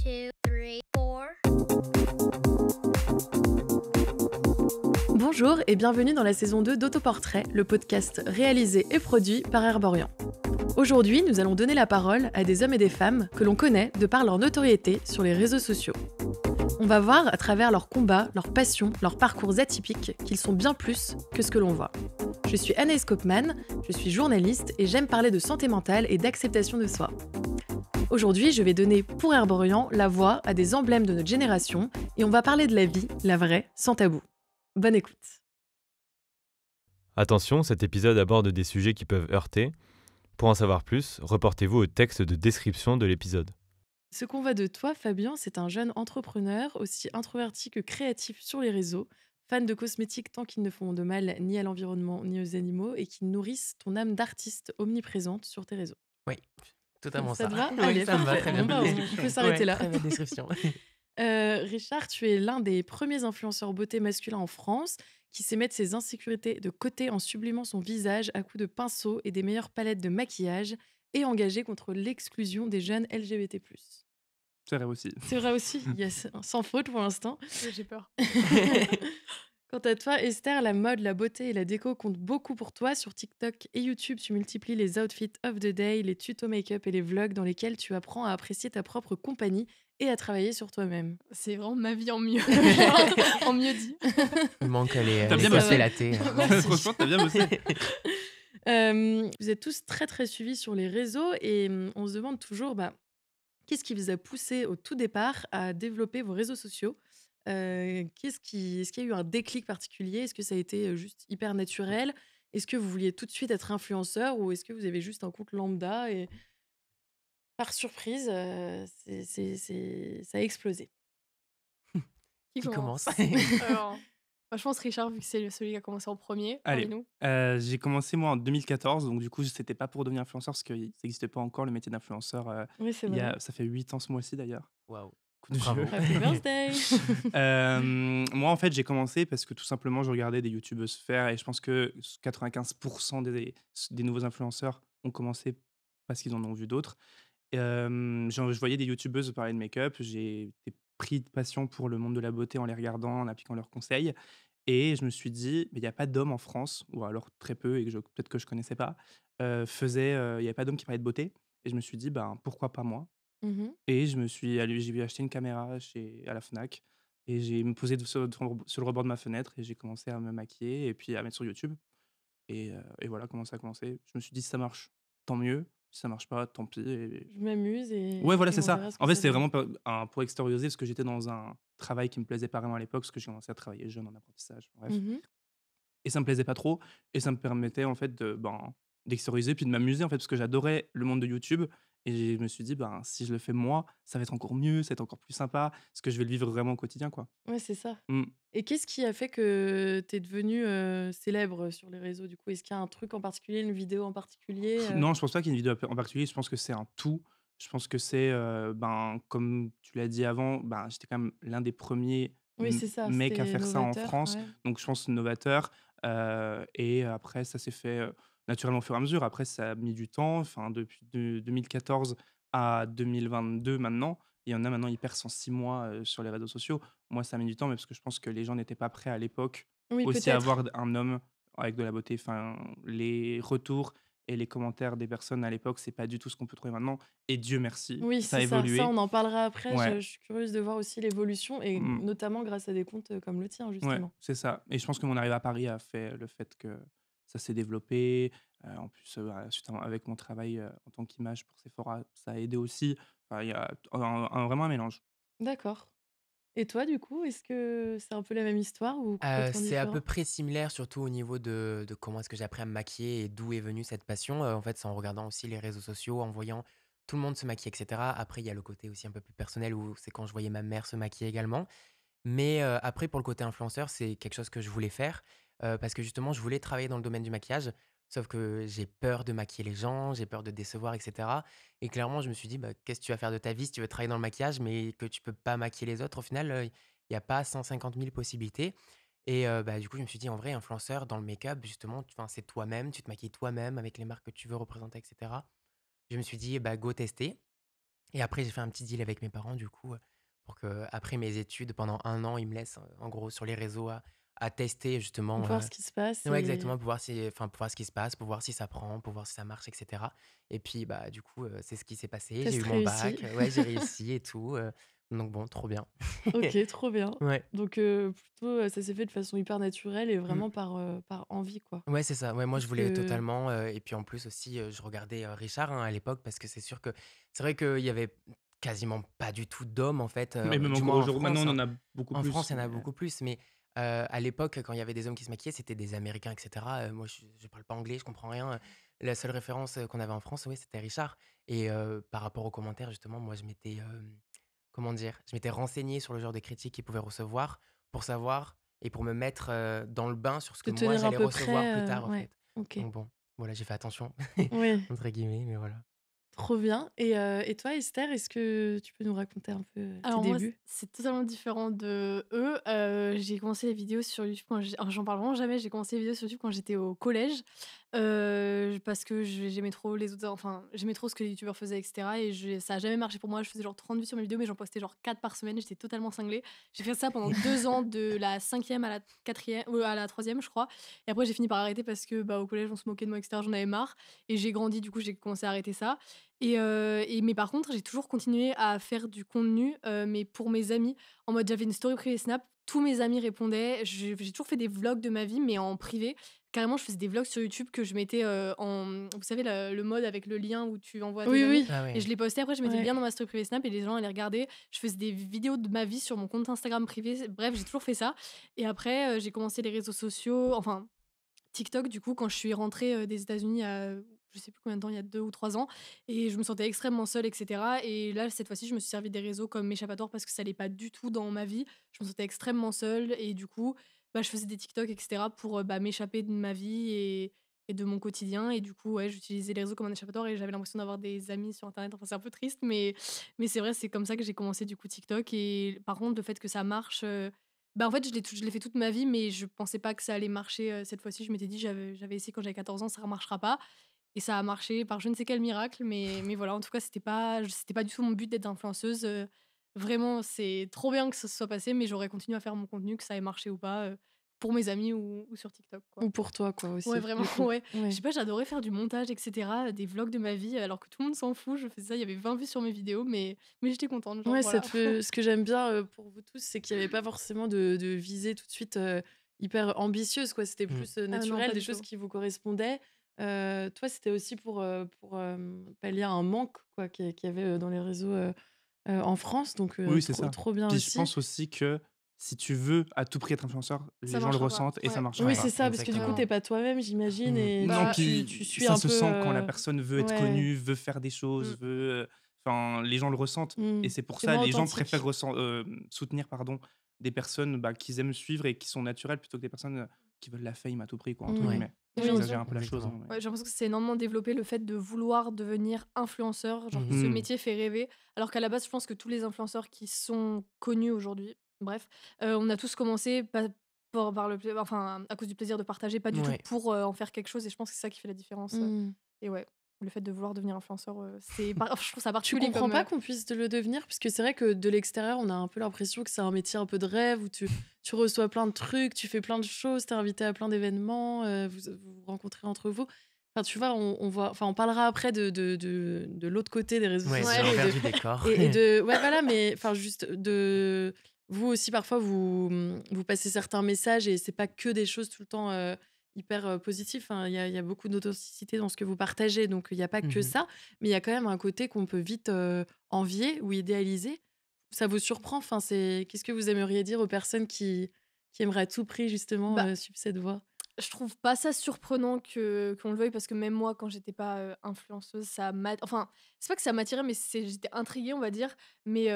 two, three, four. Bonjour et bienvenue dans la saison 2 d'Autoportrait, le podcast réalisé et produit par Herborian. Aujourd'hui, nous allons donner la parole à des hommes et des femmes que l'on connaît de par leur notoriété sur les réseaux sociaux. On va voir à travers leurs combats, leurs passions, leurs parcours atypiques qu'ils sont bien plus que ce que l'on voit. Je suis Anaïs Kopman, je suis journaliste et j'aime parler de santé mentale et d'acceptation de soi. Aujourd'hui, je vais donner pour Herborian la voix à des emblèmes de notre génération et on va parler de la vie, la vraie, sans tabou. Bonne écoute. Attention, cet épisode aborde des sujets qui peuvent heurter. Pour en savoir plus, reportez-vous au texte de description de l'épisode. Ce qu'on voit de toi, Fabien, c'est un jeune entrepreneur, aussi introverti que créatif sur les réseaux, fan de cosmétiques tant qu'ils ne font de mal ni à l'environnement ni aux animaux et qui nourrissent ton âme d'artiste omniprésente sur tes réseaux. Oui, totalement Ça ça. te va? Oui, Allez, ça me va parfait. très bien. Bon, bah, on peut s'arrêter Ouais, là. Très belle description. Richard, tu es l'un des premiers influenceurs beauté masculins en France qui sait mettre ses insécurités de côté en sublimant son visage à coups de pinceau et des meilleures palettes de maquillage et engagé contre l'exclusion des jeunes LGBT+. C'est vrai aussi. C'est vrai aussi, yes, sans faute pour l'instant. J'ai peur. Quant à toi, Esther, la mode, la beauté et la déco comptent beaucoup pour toi. Sur TikTok et YouTube, tu multiplies les outfits of the day, les tutos make-up et les vlogs dans lesquels tu apprends à apprécier ta propre compagnie et à travailler sur toi-même. C'est vraiment ma vie en mieux. En mieux dit. Il manque les T'as bien cafés bossé. latte. Franchement, t'as bien bossé. Vous êtes tous très très suivis sur les réseaux et on se demande toujours qu'est-ce qui vous a poussé au tout départ à développer vos réseaux sociaux. Est-ce qu'il y a eu un déclic particulier? Est-ce que ça a été juste hyper naturel? Est-ce que vous vouliez tout de suite être influenceur ou est-ce que vous avez juste un compte lambda et par surprise, ça a explosé? Qui commence? Alors, moi, je pense Richard, vu que c'est celui qui a commencé en premier Allez. parmi nous. J'ai commencé moi en 2014, donc du coup, c'était pas pour devenir influenceur parce que ça n'existait pas encore le métier d'influenceur. Oui, c'est vrai. Ça fait 8 ans ce mois-ci d'ailleurs. Waouh. Coup de Bravo. vieux. Happy birthday! Moi, en fait, j'ai commencé parce que tout simplement, je regardais des youtubeuses faire et je pense que 95% des nouveaux influenceurs ont commencé parce qu'ils en ont vu d'autres. Je voyais des youtubeuses parler de make-up, j'ai été pris de passion pour le monde de la beauté en les regardant, en appliquant leurs conseils. Et je me suis dit, mais il n'y a pas d'hommes en France, ou alors très peu, et peut-être que je connaissais pas, il n'y avait pas d'hommes qui parlaient de beauté. Et je me suis dit, ben, pourquoi pas moi? Mhm. Et j'ai acheté une caméra à la Fnac, et j'ai me posé sur le rebord de ma fenêtre, et j'ai commencé à me maquiller, et puis à mettre sur YouTube. Et voilà comment ça a commencé. Je me suis dit, si ça marche, tant mieux. Si ça marche pas, tant pis. Je m'amuse et Ouais, voilà, et c'est on ça. verra ce que En fait, ça c'était donne. vraiment pour extérioriser parce que j'étais dans un travail qui me plaisait pas vraiment à l'époque parce que j'ai commencé à travailler jeune en apprentissage, bref. Mhm. Et ça me plaisait pas trop et ça me permettait en fait d'extérioriser puis de m'amuser en fait parce que j'adorais le monde de YouTube et je me suis dit ben si je le fais moi, ça va être encore mieux, ça va être encore plus sympa parce que je vais le vivre vraiment au quotidien quoi. Ouais, c'est ça. Mm. Et qu'est-ce qui a fait que tu es devenu célèbre sur les réseaux du coup? Est-ce qu'il y a un truc en particulier, une vidéo en particulier? Non, je pense pas qu'il y ait une vidéo en particulier, je pense que c'est un tout. Je pense que c'est comme tu l'as dit avant, ben j'étais quand même l'un des premiers Oui, c'est ça, mecs à c'était faire ça en novateur, France. ouais. Donc je pense novateur. Et après, ça s'est fait naturellement au fur et à mesure. Après, ça a mis du temps. Enfin, depuis 2014 à 2022 maintenant. Il y en a maintenant, ils percent en 6 mois sur les réseaux sociaux. Moi, ça a mis du temps, mais parce que je pense que les gens n'étaient pas prêts à l'époque Oui, aussi à peut-être. avoir un homme avec de la beauté. Enfin, les retours et les commentaires des personnes à l'époque, c'est pas du tout ce qu'on peut trouver maintenant. Et Dieu merci, Oui, ça a c'est ça. Ça, évolué. on en parlera après. Ouais. Je suis curieuse de voir aussi l'évolution et Mm. notamment grâce à des comptes comme le tien, Ouais, justement. c'est ça. Et je pense que mon arrivée à Paris a fait le fait que ça s'est développé. En plus, avec mon travail en tant qu'image pour Sephora, ça a aidé aussi. Enfin, il y a vraiment un mélange. D'accord. Et toi, du coup, est-ce que c'est un peu la même histoire ou complètement C'est à peu différent? près similaire, surtout au niveau de comment est-ce que j'ai appris à me maquiller et d'où est venue cette passion. En fait, c'est en regardant aussi les réseaux sociaux, en voyant tout le monde se maquiller, etc. Après, il y a le côté aussi un peu plus personnel où c'est quand je voyais ma mère se maquiller également. Mais après, pour le côté influenceur, c'est quelque chose que je voulais faire parce que justement, je voulais travailler dans le domaine du maquillage. Sauf que j'ai peur de maquiller les gens, j'ai peur de décevoir, etc. Et clairement, je me suis dit, bah, qu'est-ce que tu vas faire de ta vie si tu veux travailler dans le maquillage, mais que tu peux pas maquiller les autres? Au final, il n'y a pas 150 000 possibilités. Et bah, du coup, je me suis dit, en vrai, influenceur dans le make-up, justement, c'est toi-même, tu te maquilles toi-même avec les marques que tu veux représenter, etc. Je me suis dit, bah, go tester. Et après, j'ai fait un petit deal avec mes parents, du coup, pour que après mes études, pendant 1 an, ils me laissent, en gros, sur les réseaux à tester Pour justement. voir ce qui se passe Ouais, et exactement, pour voir ce qui se passe, pour voir si ça prend, pour voir si ça marche, et cetera. Et puis, bah, du coup, c'est ce qui s'est passé. J'ai test eu mon réussi. bac, ouais, j'ai réussi et tout. Donc bon, trop bien. OK, trop bien. Ouais. Donc plutôt, ça s'est fait de façon hyper naturelle et Mmh. vraiment par envie, quoi. Ouais, c'est ça. Ouais, moi, je Parce voulais que totalement. Et puis en plus aussi, je regardais Richard, hein, à l'époque, parce que c'est sûr que c'est vrai qu'il y avait quasiment pas du tout d'hommes, en fait, Mais même du encore moins en aujourd'hui, maintenant, France, on hein. en a beaucoup En France, plus. il y en a Mais beaucoup plus, mais à l'époque, quand il y avait des hommes qui se maquillaient, c'était des Américains, et cetera. Moi, je parle pas anglais, je comprends rien. La seule référence, qu'on avait en France, ouais, c'était Richard. Et par rapport aux commentaires, justement, moi, je m'étais, comment dire? Je m'étais renseigné sur le genre de critiques qu'ils pouvaient recevoir pour savoir et pour me mettre, dans le bain sur ce que de moi, tenir à j'allais peu recevoir plus près, tard, en ouais, fait. OK. Donc bon, voilà, j'ai fait attention, Ouais, entre guillemets, mais voilà. trop bien et toi, Esther, est-ce que tu peux nous raconter un peu, tes Alors moi, débuts? c'est totalement différent de eux. J'ai commencé les vidéos sur YouTube quand j'ai alors j'en parle vraiment jamais, j'ai commencé les vidéos sur YouTube quand j'étais au collège, parce que j'aimais trop les autres enfin, j'aimais trop ce que les youtubeurs faisaient et cetera et ça a jamais marché pour moi. Je faisais genre 30 vues sur mes vidéos, mais j'en postais genre 4 par semaine, j'étais totalement cinglée. J'ai fait ça pendant 2 ans, de la cinquième à la quatrième ou à la troisième, je crois, et après j'ai fini par arrêter parce que, bah, au collège, on se moquait de moi et cetera, j'en avais marre et j'ai grandi, du coup, j'ai commencé à arrêter ça. Mais par contre, j'ai toujours continué à faire du contenu, mais pour mes amis. En mode, j'avais une story privée Snap, tous mes amis répondaient. J'ai toujours fait des vlogs de ma vie, mais en privé. Carrément, je faisais des vlogs sur YouTube que je mettais, vous savez, le mode avec le lien où tu envoies à tes Oui, amis, oui, Ah et ouais. je les postais. Après, je mettais le ouais. lien dans ma story privée Snap et les gens allaient regarder. Je faisais des vidéos de ma vie sur mon compte Instagram privé. Bref, j'ai toujours fait ça, et après, j'ai commencé les réseaux sociaux, enfin TikTok, du coup, quand je suis rentrée, des États-Unis, je sais plus combien de temps, il y a 2 ou 3 ans, et je me sentais extrêmement seule et cetera, et là, cette fois-ci, je me suis servi des réseaux comme échappatoire parce que ça allait pas du tout dans ma vie. Je me sentais extrêmement seule et du coup, bah, je faisais des TikTok et cetera pour, bah, m'échapper de ma vie et de mon quotidien, et du coup, ouais, j'utilisais les réseaux comme un échappatoire et j'avais l'impression d'avoir des amis sur internet. Enfin, c'est un peu triste, mais c'est vrai, c'est comme ça que j'ai commencé, du coup, TikTok. Et par contre, le fait que ça marche, bah, en fait, je l'ai fait toute ma vie, mais je pensais pas que ça allait marcher, cette fois-ci. Je m'étais dit: «J'avais essayé quand j'avais 14 ans, ça ne marchera pas», et ça a marché par je ne sais quel miracle, mais voilà, en tout cas, c'était pas du tout mon but d'être influenceuse, vraiment, c'est trop bien que ça se soit passé, mais j'aurais continué à faire mon contenu, que ça ait marché ou pas, pour mes amis ou sur TikTok, quoi. Ou pour toi, quoi, Ouais, aussi, vraiment, du coup? ouais. Je Ouais. sais pas, j'adorais faire du montage et cetera, des vlogs de ma vie, alors que tout le monde s'en fout. Je faisais ça, il y avait 20 vues sur mes vidéos, mais j'étais contente, genre, Ouais, ça voilà. te fait ce que j'aime bien, pour vous tous, c'est qu'il y avait pas forcément de visée tout de suite, hyper ambitieuse, quoi. C'était Mmh. plus, Ah non, naturel, pas des du choses tout. qui vous correspondaient. Toi, c'était aussi pour, pallier à un manque, quoi, qu'il y avait, dans les réseaux, en France, donc oui, c'est trop ça. trop bien Puis je aussi. pense aussi que si tu veux à tout prix être influenceur, Ça les gens le marchera pas. ressentent et ça Ouais. marchera Oui, Ouais, c'est pas. ça, parce que du coup, exactement. t'es pas toi-même, j'imagine Mmh. et Non, Bah, tu puis suis ça un se peu, sent quand la personne veut être ouais, connue, veut faire des choses, mmh. veut, enfin, les gens le ressentent, et c'est pour c'est ça moins les gens préfèrent authentique. soutenir, pardon, des personnes, bah, qu'ils aiment suivre et qui sont naturelles plutôt que des personnes, qui veulent la fame à tout prix, quoi, entre Mmh. Ouais, guillemets. Et j'ai Oui. J'exagère l'impression un peu la chose, exactement. hein, mais Ouais, j'ai l'impression que c'est énormément développé, le fait de vouloir devenir influenceur, genre Mmh. ce mmh, métier fait rêver, alors qu'à la base, je pense que tous les influenceurs qui sont connus aujourd'hui, bref, on a tous commencé pas par enfin, à cause du plaisir de partager, pas du tout Ouais. pour, en faire quelque chose, et je pense que c'est ça qui fait la différence, Mmh. et ouais, le fait de vouloir devenir influenceur, je trouve ça Tu particulier comprends comme, pas qu'on puisse le devenir? Parce que c'est vrai que de l'extérieur, on a un peu l'impression que c'est un métier un peu de rêve où tu reçois plein de trucs, tu fais plein de choses, tu es invité à plein d'événements, vous vous rencontrez entre vous. Enfin, tu vois, on voit enfin, on parlera après de l'autre côté des réseaux Ouais, de sociaux Ouais. l'envers du décor. et de ouais, voilà, mais enfin, juste de vous aussi, parfois, vous passez certains messages et c'est pas que des choses tout le temps, hyper, positives. Enfin, il y a beaucoup d'authenticité dans ce que vous partagez, donc il y a pas que Mmh. ça. Mais il y a quand même un côté qu'on peut vite, envier ou idéaliser. Ça vous surprend? Enfin, qu'est-ce que vous aimeriez dire aux personnes qui aimeraient à tout prix justement, Bah, suivre cette voie? je trouve pas ça surprenant que qu'on le veuille, parce que même moi, quand j'étais pas, influenceuse, enfin, c'est pas que ça m'attirait, mais j'étais intriguée, on va dire. Mais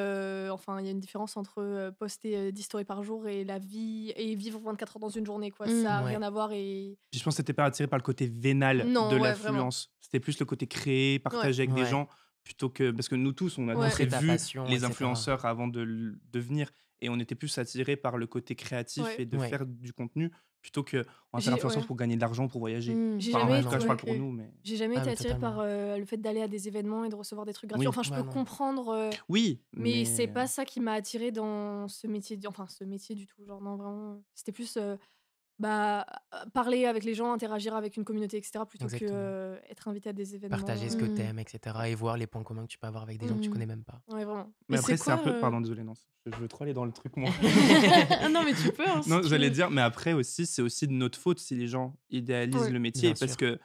enfin, il y a une différence entre, poster, 10 stories par jour et la vie et vivre 24 heures dans une journée, quoi. Ça Mmh. a Ouais. rien à voir. Et puis je pense que tu pas attiré par le côté vénal de non, ouais, vraiment. l'affluence. C'était plus le côté créer, Ouais, partager avec des Ouais. gens, plutôt que parce que nous tous, on a tous ouais. Montrer ta vu passion, et les cetera. influenceurs avant de le devenir, et on était plus attiré par le côté créatif Ouais. et de Ouais. faire du contenu plutôt que on va faire J'ai influenceur ouais. pour gagner de l'argent, pour voyager. J'ai Enfin, jamais en Ouais, tout été cas, non. je parle pour OK. nous, mais J'ai jamais Ah, été mais attirée par, totalement. le fait d'aller à des événements et de recevoir des trucs gratuits. oui, Enfin, je Ouais, peux non. comprendre, oui, mais c'est mais pas ça qui m'a attirée dans ce métier ce métier du tout. Genre non, vraiment, c'était plus, bah, parler avec les gens, interagir avec une communauté et cetera plutôt que, Exactement. être invitée à des événements, Partager ce que t'aimes, etc. et voir les points communs que tu peux avoir avec des gens que tu connais même pas. ouais, vraiment. mais Et c'est après c'est un quoi peu pardon, désolé, non, je veux trop aller dans le truc moi. Ah non, mais tu peux, hein, si Non, tu j'allais veux. dire, mais après aussi, c'est aussi de notre faute si les gens idéalisent Ouais. le métier Bien parce sûr. que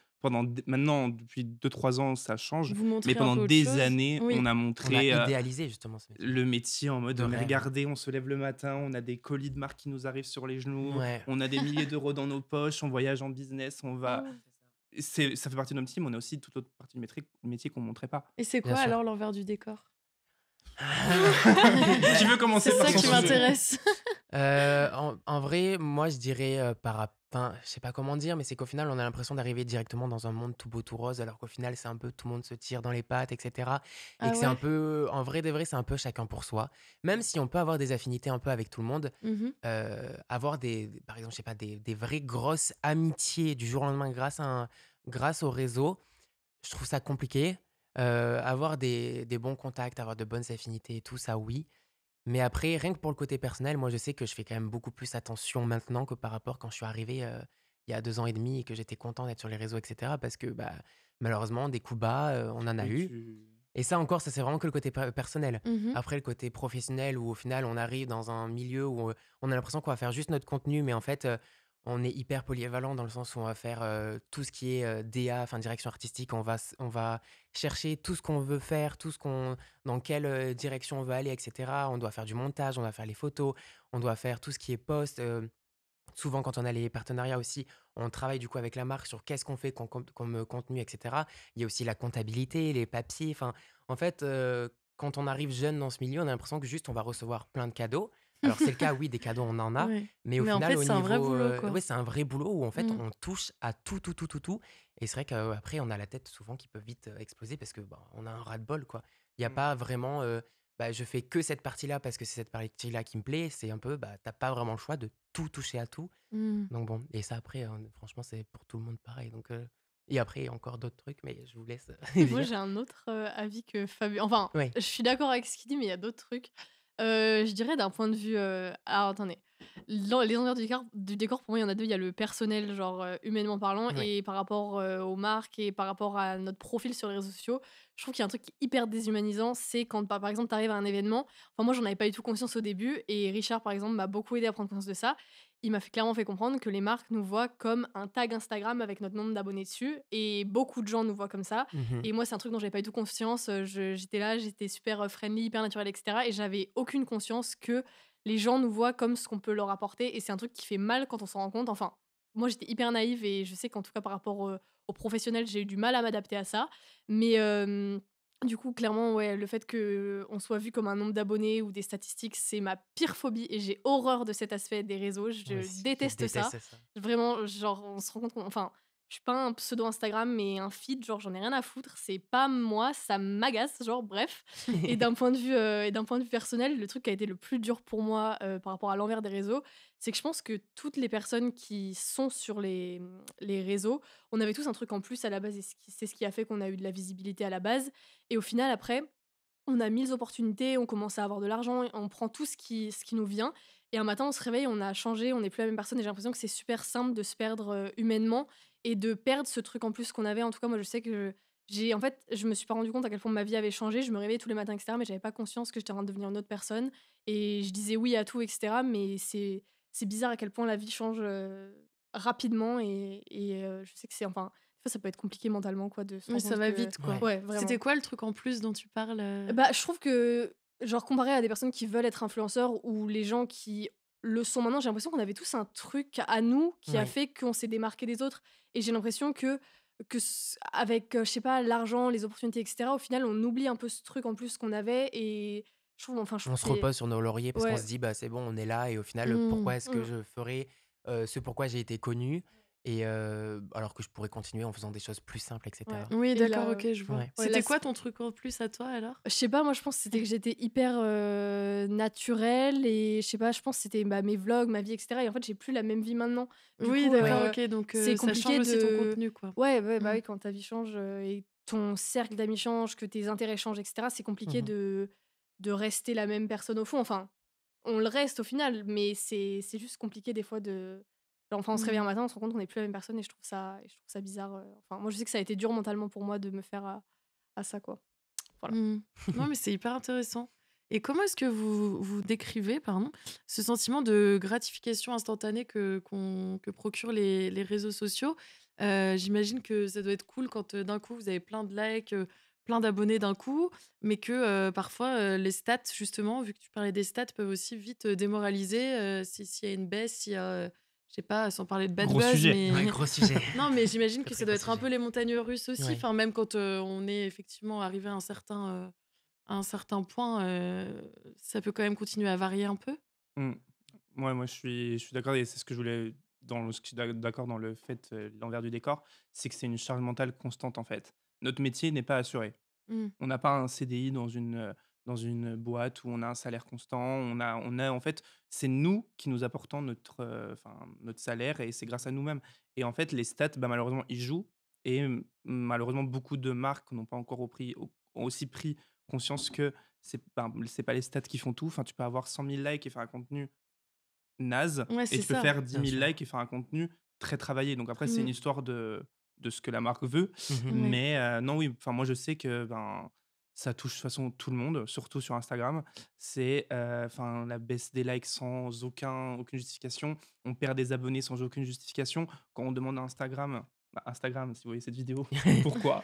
maintenant, depuis 2-3 ans, ça change, Vous mais montrez un pendant peu autre des chose? années, Oui. on a On a montré idéalisé justement ce métier. le métier en mode De mais rêve. regardez, on se lève le matin, on a des colis de marque qui nous arrivent sur les genoux, Ouais. on a des milliers d'euros dans nos poches, on voyage en business, on va. Mmh. Ça fait partie de notre métier, mais on a aussi toute autre partie du métier qu'on ne montrait pas. Et c'est Bien quoi sûr. alors l'envers du décor? Tu veux commencer C'est par ça son qui sujet? m'intéresse. En vrai, moi, je dirais, enfin, je sais pas comment dire, mais c'est qu'au final, on a l'impression d'arriver directement dans un monde tout beau, tout rose, alors qu'au final, c'est un peu tout le monde se tire dans les pattes, etc. Et Ah que c'est un ouais? peu, en vrai de vrai, c'est un peu chacun pour soi. Même si on peut avoir des affinités un peu avec tout le monde, Mmh. avoir par exemple, je sais pas, des vraies grosses amitiés du jour au lendemain grâce au réseau, je trouve ça compliqué. Avoir des bons contacts, avoir de bonnes affinités et tout, ça, oui. Mais après, rien que pour le côté personnel, moi, je sais que je fais quand même beaucoup plus attention maintenant que par rapport quand je suis arrivé il y a 2 ans et demi et que j'étais content d'être sur les réseaux, etc. Parce que bah, malheureusement, des coups bas, on en a Oui, eu. Et ça encore, ça c'est vraiment que le côté personnel. Mmh. Après, le côté professionnel, où au final, on arrive dans un milieu où on a l'impression qu'on va faire juste notre contenu, mais en fait, on est hyper polyvalent dans le sens où on va faire tout ce qui est DA, enfin direction artistique. On va chercher tout ce qu'on veut faire, dans quelle direction on veut aller, etc. On doit faire du montage, on doit faire les photos, on doit faire tout ce qui est post. Souvent, quand on a les partenariats aussi, on travaille du coup avec la marque sur qu'est-ce qu'on fait comme contenu, etc. Il y a aussi la comptabilité, les papiers. Enfin, en fait, quand on arrive jeune dans ce milieu, on a l'impression que juste on va recevoir plein de cadeaux. Alors, c'est le cas, oui, des cadeaux, on en a. Ouais. Mais au Mais en final, fait, au c'est un vrai niveau. boulot, quoi. Ouais, c'est un vrai boulot où en fait, Mmh. on touche à tout, tout, tout, tout, tout. Et c'est vrai qu'après, on a la tête souvent qui peut vite exploser parce que bah, on a un ras-de-bol, quoi. Il n'y a Mm. pas vraiment. Bah, je fais que cette partie-là parce que c'est cette partie-là qui me plaît. C'est un peu. Bah, t'as pas vraiment le choix de tout toucher à tout. Mmh. Donc bon, et ça après, franchement, c'est pour tout le monde pareil. Donc, et après, il y a encore d'autres trucs, mais je vous laisse Moi, dire. j'ai un autre, avis que Fabien. Enfin, Ouais. je suis d'accord avec ce qu'il dit, mais il y a d'autres trucs. Je dirais d'un point de vue, alors attendez, les envers du décor, pour moi, il y en a 2. Il y a le personnel, genre, humainement parlant Ouais. et par rapport, aux marques et par rapport à notre profil sur les réseaux sociaux. Je trouve qu'il y a un truc qui est hyper déshumanisant, c'est quand, par exemple, tu arrives à un événement. Enfin, moi, j'en avais pas du tout conscience au début et Richard, par exemple, m'a beaucoup aidé à prendre conscience de ça. Il m'a clairement fait comprendre que les marques nous voient comme un tag Instagram avec notre nombre d'abonnés dessus et beaucoup de gens nous voient comme ça. Mhm. Et moi, c'est un truc dont j'avais pas du tout conscience. J'étais là, j'étais super friendly, hyper naturelle, etc. Et j'avais aucune conscience que les gens nous voient comme ce qu'on peut leur apporter. Et c'est un truc qui fait mal quand on s'en rend compte. Enfin, moi, j'étais hyper naïve et je sais qu'en tout cas, par rapport aux professionnels, j'ai eu du mal à m'adapter à ça. Mais du coup, clairement, ouais, le fait qu'on soit vu comme un nombre d'abonnés ou des statistiques, c'est ma pire phobie et j'ai horreur de cet aspect des réseaux. Moi Je aussi, je déteste ça. déteste ça. Vraiment, genre, on se rend compte enfin, je suis pas un pseudo Instagram, mais un feed, genre, j'en ai rien à foutre. C'est pas moi, ça m'agace, genre, bref. Et d'un point de vue personnel, le truc qui a été le plus dur pour moi par rapport à l'envers des réseaux, c'est que je pense que toutes les personnes qui sont sur les réseaux, on avait tous un truc en plus à la base et c'est ce qui a fait qu'on a eu de la visibilité à la base. Et au final, après, on a 1000 opportunités, on commence à avoir de l'argent, on prend tout ce qui nous vient. Et un matin, on se réveille, on a changé, on n'est plus la même personne. Et j'ai l'impression que c'est super simple de se perdre humainement et de perdre ce truc en plus qu'on avait. En tout cas, moi, je sais que en fait, je me suis pas rendu compte à quel point ma vie avait changé. Je me réveillais tous les matins, etc. Mais j'avais pas conscience que j'étais en train de devenir une autre personne. Et je disais oui à tout, etc. Mais c'est bizarre à quel point la vie change rapidement. Et je sais que c'est, enfin, des fois, ça peut être compliqué mentalement, quoi, de se Oui, rendre ça compte va que. vite, quoi. Ouais. Ouais, vraiment. C'était quoi le truc en plus dont tu parles? Bah, je trouve que, genre, comparé à des personnes qui veulent être influenceurs ou les gens qui le sont maintenant, j'ai l'impression qu'on avait tous un truc à nous qui a Oui. fait qu'on s'est démarqué des autres. Et j'ai l'impression avec, je sais pas, l'argent, les opportunités, etc., au final, on oublie un peu ce truc en plus qu'on avait. Et je On trouve se que c'est. repose sur nos lauriers parce qu'on Ouais. se dit, bah, c'est bon, on est là. Et au final, Mmh. pourquoi est-ce que je ferais ce pourquoi j'ai été connu? Et alors que je pourrais continuer en faisant des choses plus simples, etc. Ouais. Oui, Et d'accord, là, ok, je vois. Ouais. ouais, C'était là, quoi ton truc en plus à toi alors? je sais pas, moi je pense que c'était que j'étais hyper naturelle et je sais pas, je pense que c'était mes vlogs, ma vie, etc. Et en fait, j'ai plus la même vie maintenant. Du Oui, coup, d'accord, Ouais. ok, donc c'est ça change compliqué aussi ton de. contenu, quoi. Ouais, ouais, bah Mm. oui, quand ta vie change et ton cercle d'amis change, que tes intérêts changent, etc., c'est compliqué Mhm. de rester la même personne au fond. Enfin, on le reste au final, mais c'est juste compliqué des fois de. Genre, enfin, on se réveille un Mm. matin, on se rend compte qu'on n'est plus la même personne et je trouve ça bizarre. Enfin, moi, je sais que ça a été dur mentalement pour moi de me faire à ça, quoi. Voilà. Mm. Non, mais c'est hyper intéressant. Et comment est-ce que vous décrivez, pardon, ce sentiment de gratification instantanée que procurent les réseaux sociaux? J'imagine que ça doit être cool quand d'un coup vous avez plein de likes, plein d'abonnés d'un coup, mais que parfois les stats, justement, vu que tu parlais des stats, peuvent aussi vite démoraliser s'il y a une baisse, s'il y a, je sais pas, sans parler de bad Gros buzz, sujet. mais Ouais, gros sujet. non, mais j'imagine Très, que très ça doit gros être un peu sujet. les montagnes russes aussi. Ouais. Enfin, même quand on est effectivement arrivé à un certain point, ça peut quand même continuer à varier un peu. Mm. Ouais, moi je suis d'accord et c'est ce que je voulais ce que je suis d'accord dans le fait l'envers du décor, c'est que c'est une charge mentale constante en fait. Notre métier n'est pas assuré. Mmh. On n'a pas un CDI dans une boîte où on a un salaire constant. On a en fait, c'est nous qui nous apportons notre salaire et c'est grâce à nous-mêmes. Et en fait, les stats, bah, malheureusement, ils jouent. Et malheureusement, beaucoup de marques n'ont pas encore ont aussi pris conscience que c'est pas les stats qui font tout. Enfin, tu peux avoir 100 000 likes et faire un contenu naze, Ouais, et c'est tu peux ça. faire 10 Bien 000 sûr. likes et faire un contenu très travaillé. Donc après, c'est une Mmh. histoire de ce que la marque veut. Mhm. Ouais. Mais non, oui, enfin, moi, je sais que ça touche de toute façon tout le monde, surtout sur Instagram. C'est la baisse des likes sans aucune justification. On perd des abonnés sans aucune justification. Quand on demande à Instagram, si vous voyez cette vidéo, pourquoi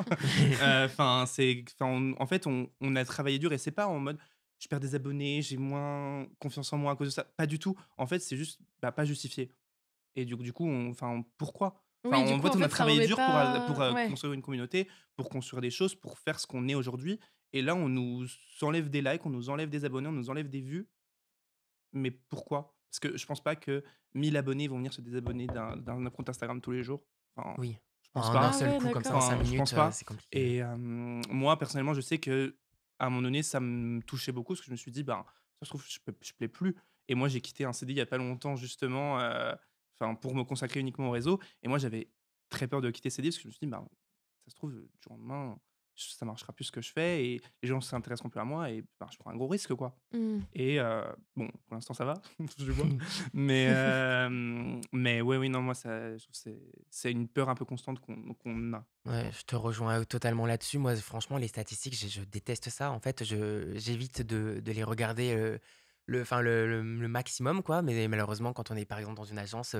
en fait, on a travaillé dur et c'est pas en mode je perds des abonnés, j'ai moins confiance en moi à cause de ça. Pas du tout. En fait, c'est juste pas justifié. Et du coup, pourquoi? Oui, du En coup, fait, en on a fait, ça travaillé remet dur pour pas ouais. construire une communauté, pour construire des choses, pour faire ce qu'on est aujourd'hui. Et là, on nous enlève des likes, on nous enlève des abonnés, on nous enlève des vues. Mais pourquoi? Parce que je pense pas que 1000 abonnés vont venir se désabonner d'un compte Instagram tous les jours. Enfin, Oui. je pense En un Ah pas. seul ouais, coup, comme ça, en d'accord. 5 Je pense minutes, pas. c'est compliqué. Et moi, personnellement, je sais que à un moment donné, ça me touchait beaucoup parce que je me suis dit, ça se trouve, je plais plus. Et moi, j'ai quitté un CDI il y a pas longtemps, justement, pour me consacrer uniquement au réseau. Et moi, j'avais très peur de quitter CDI parce que je me suis dit, ça se trouve, du jour au lendemain, ça marchera plus ce que je fais et les gens ne s'intéresseront plus à moi et je prends un gros risque, quoi. Mmh. Et bon, pour l'instant, ça va, je vois. Mais ouais, oui, non, moi, je trouve que c'est une peur un peu constante qu'on a. Ouais, je te rejoins totalement là-dessus. Moi, franchement, les statistiques, je déteste ça. En fait, j'évite de les regarder le maximum, quoi. Mais malheureusement, quand on est par exemple dans une agence,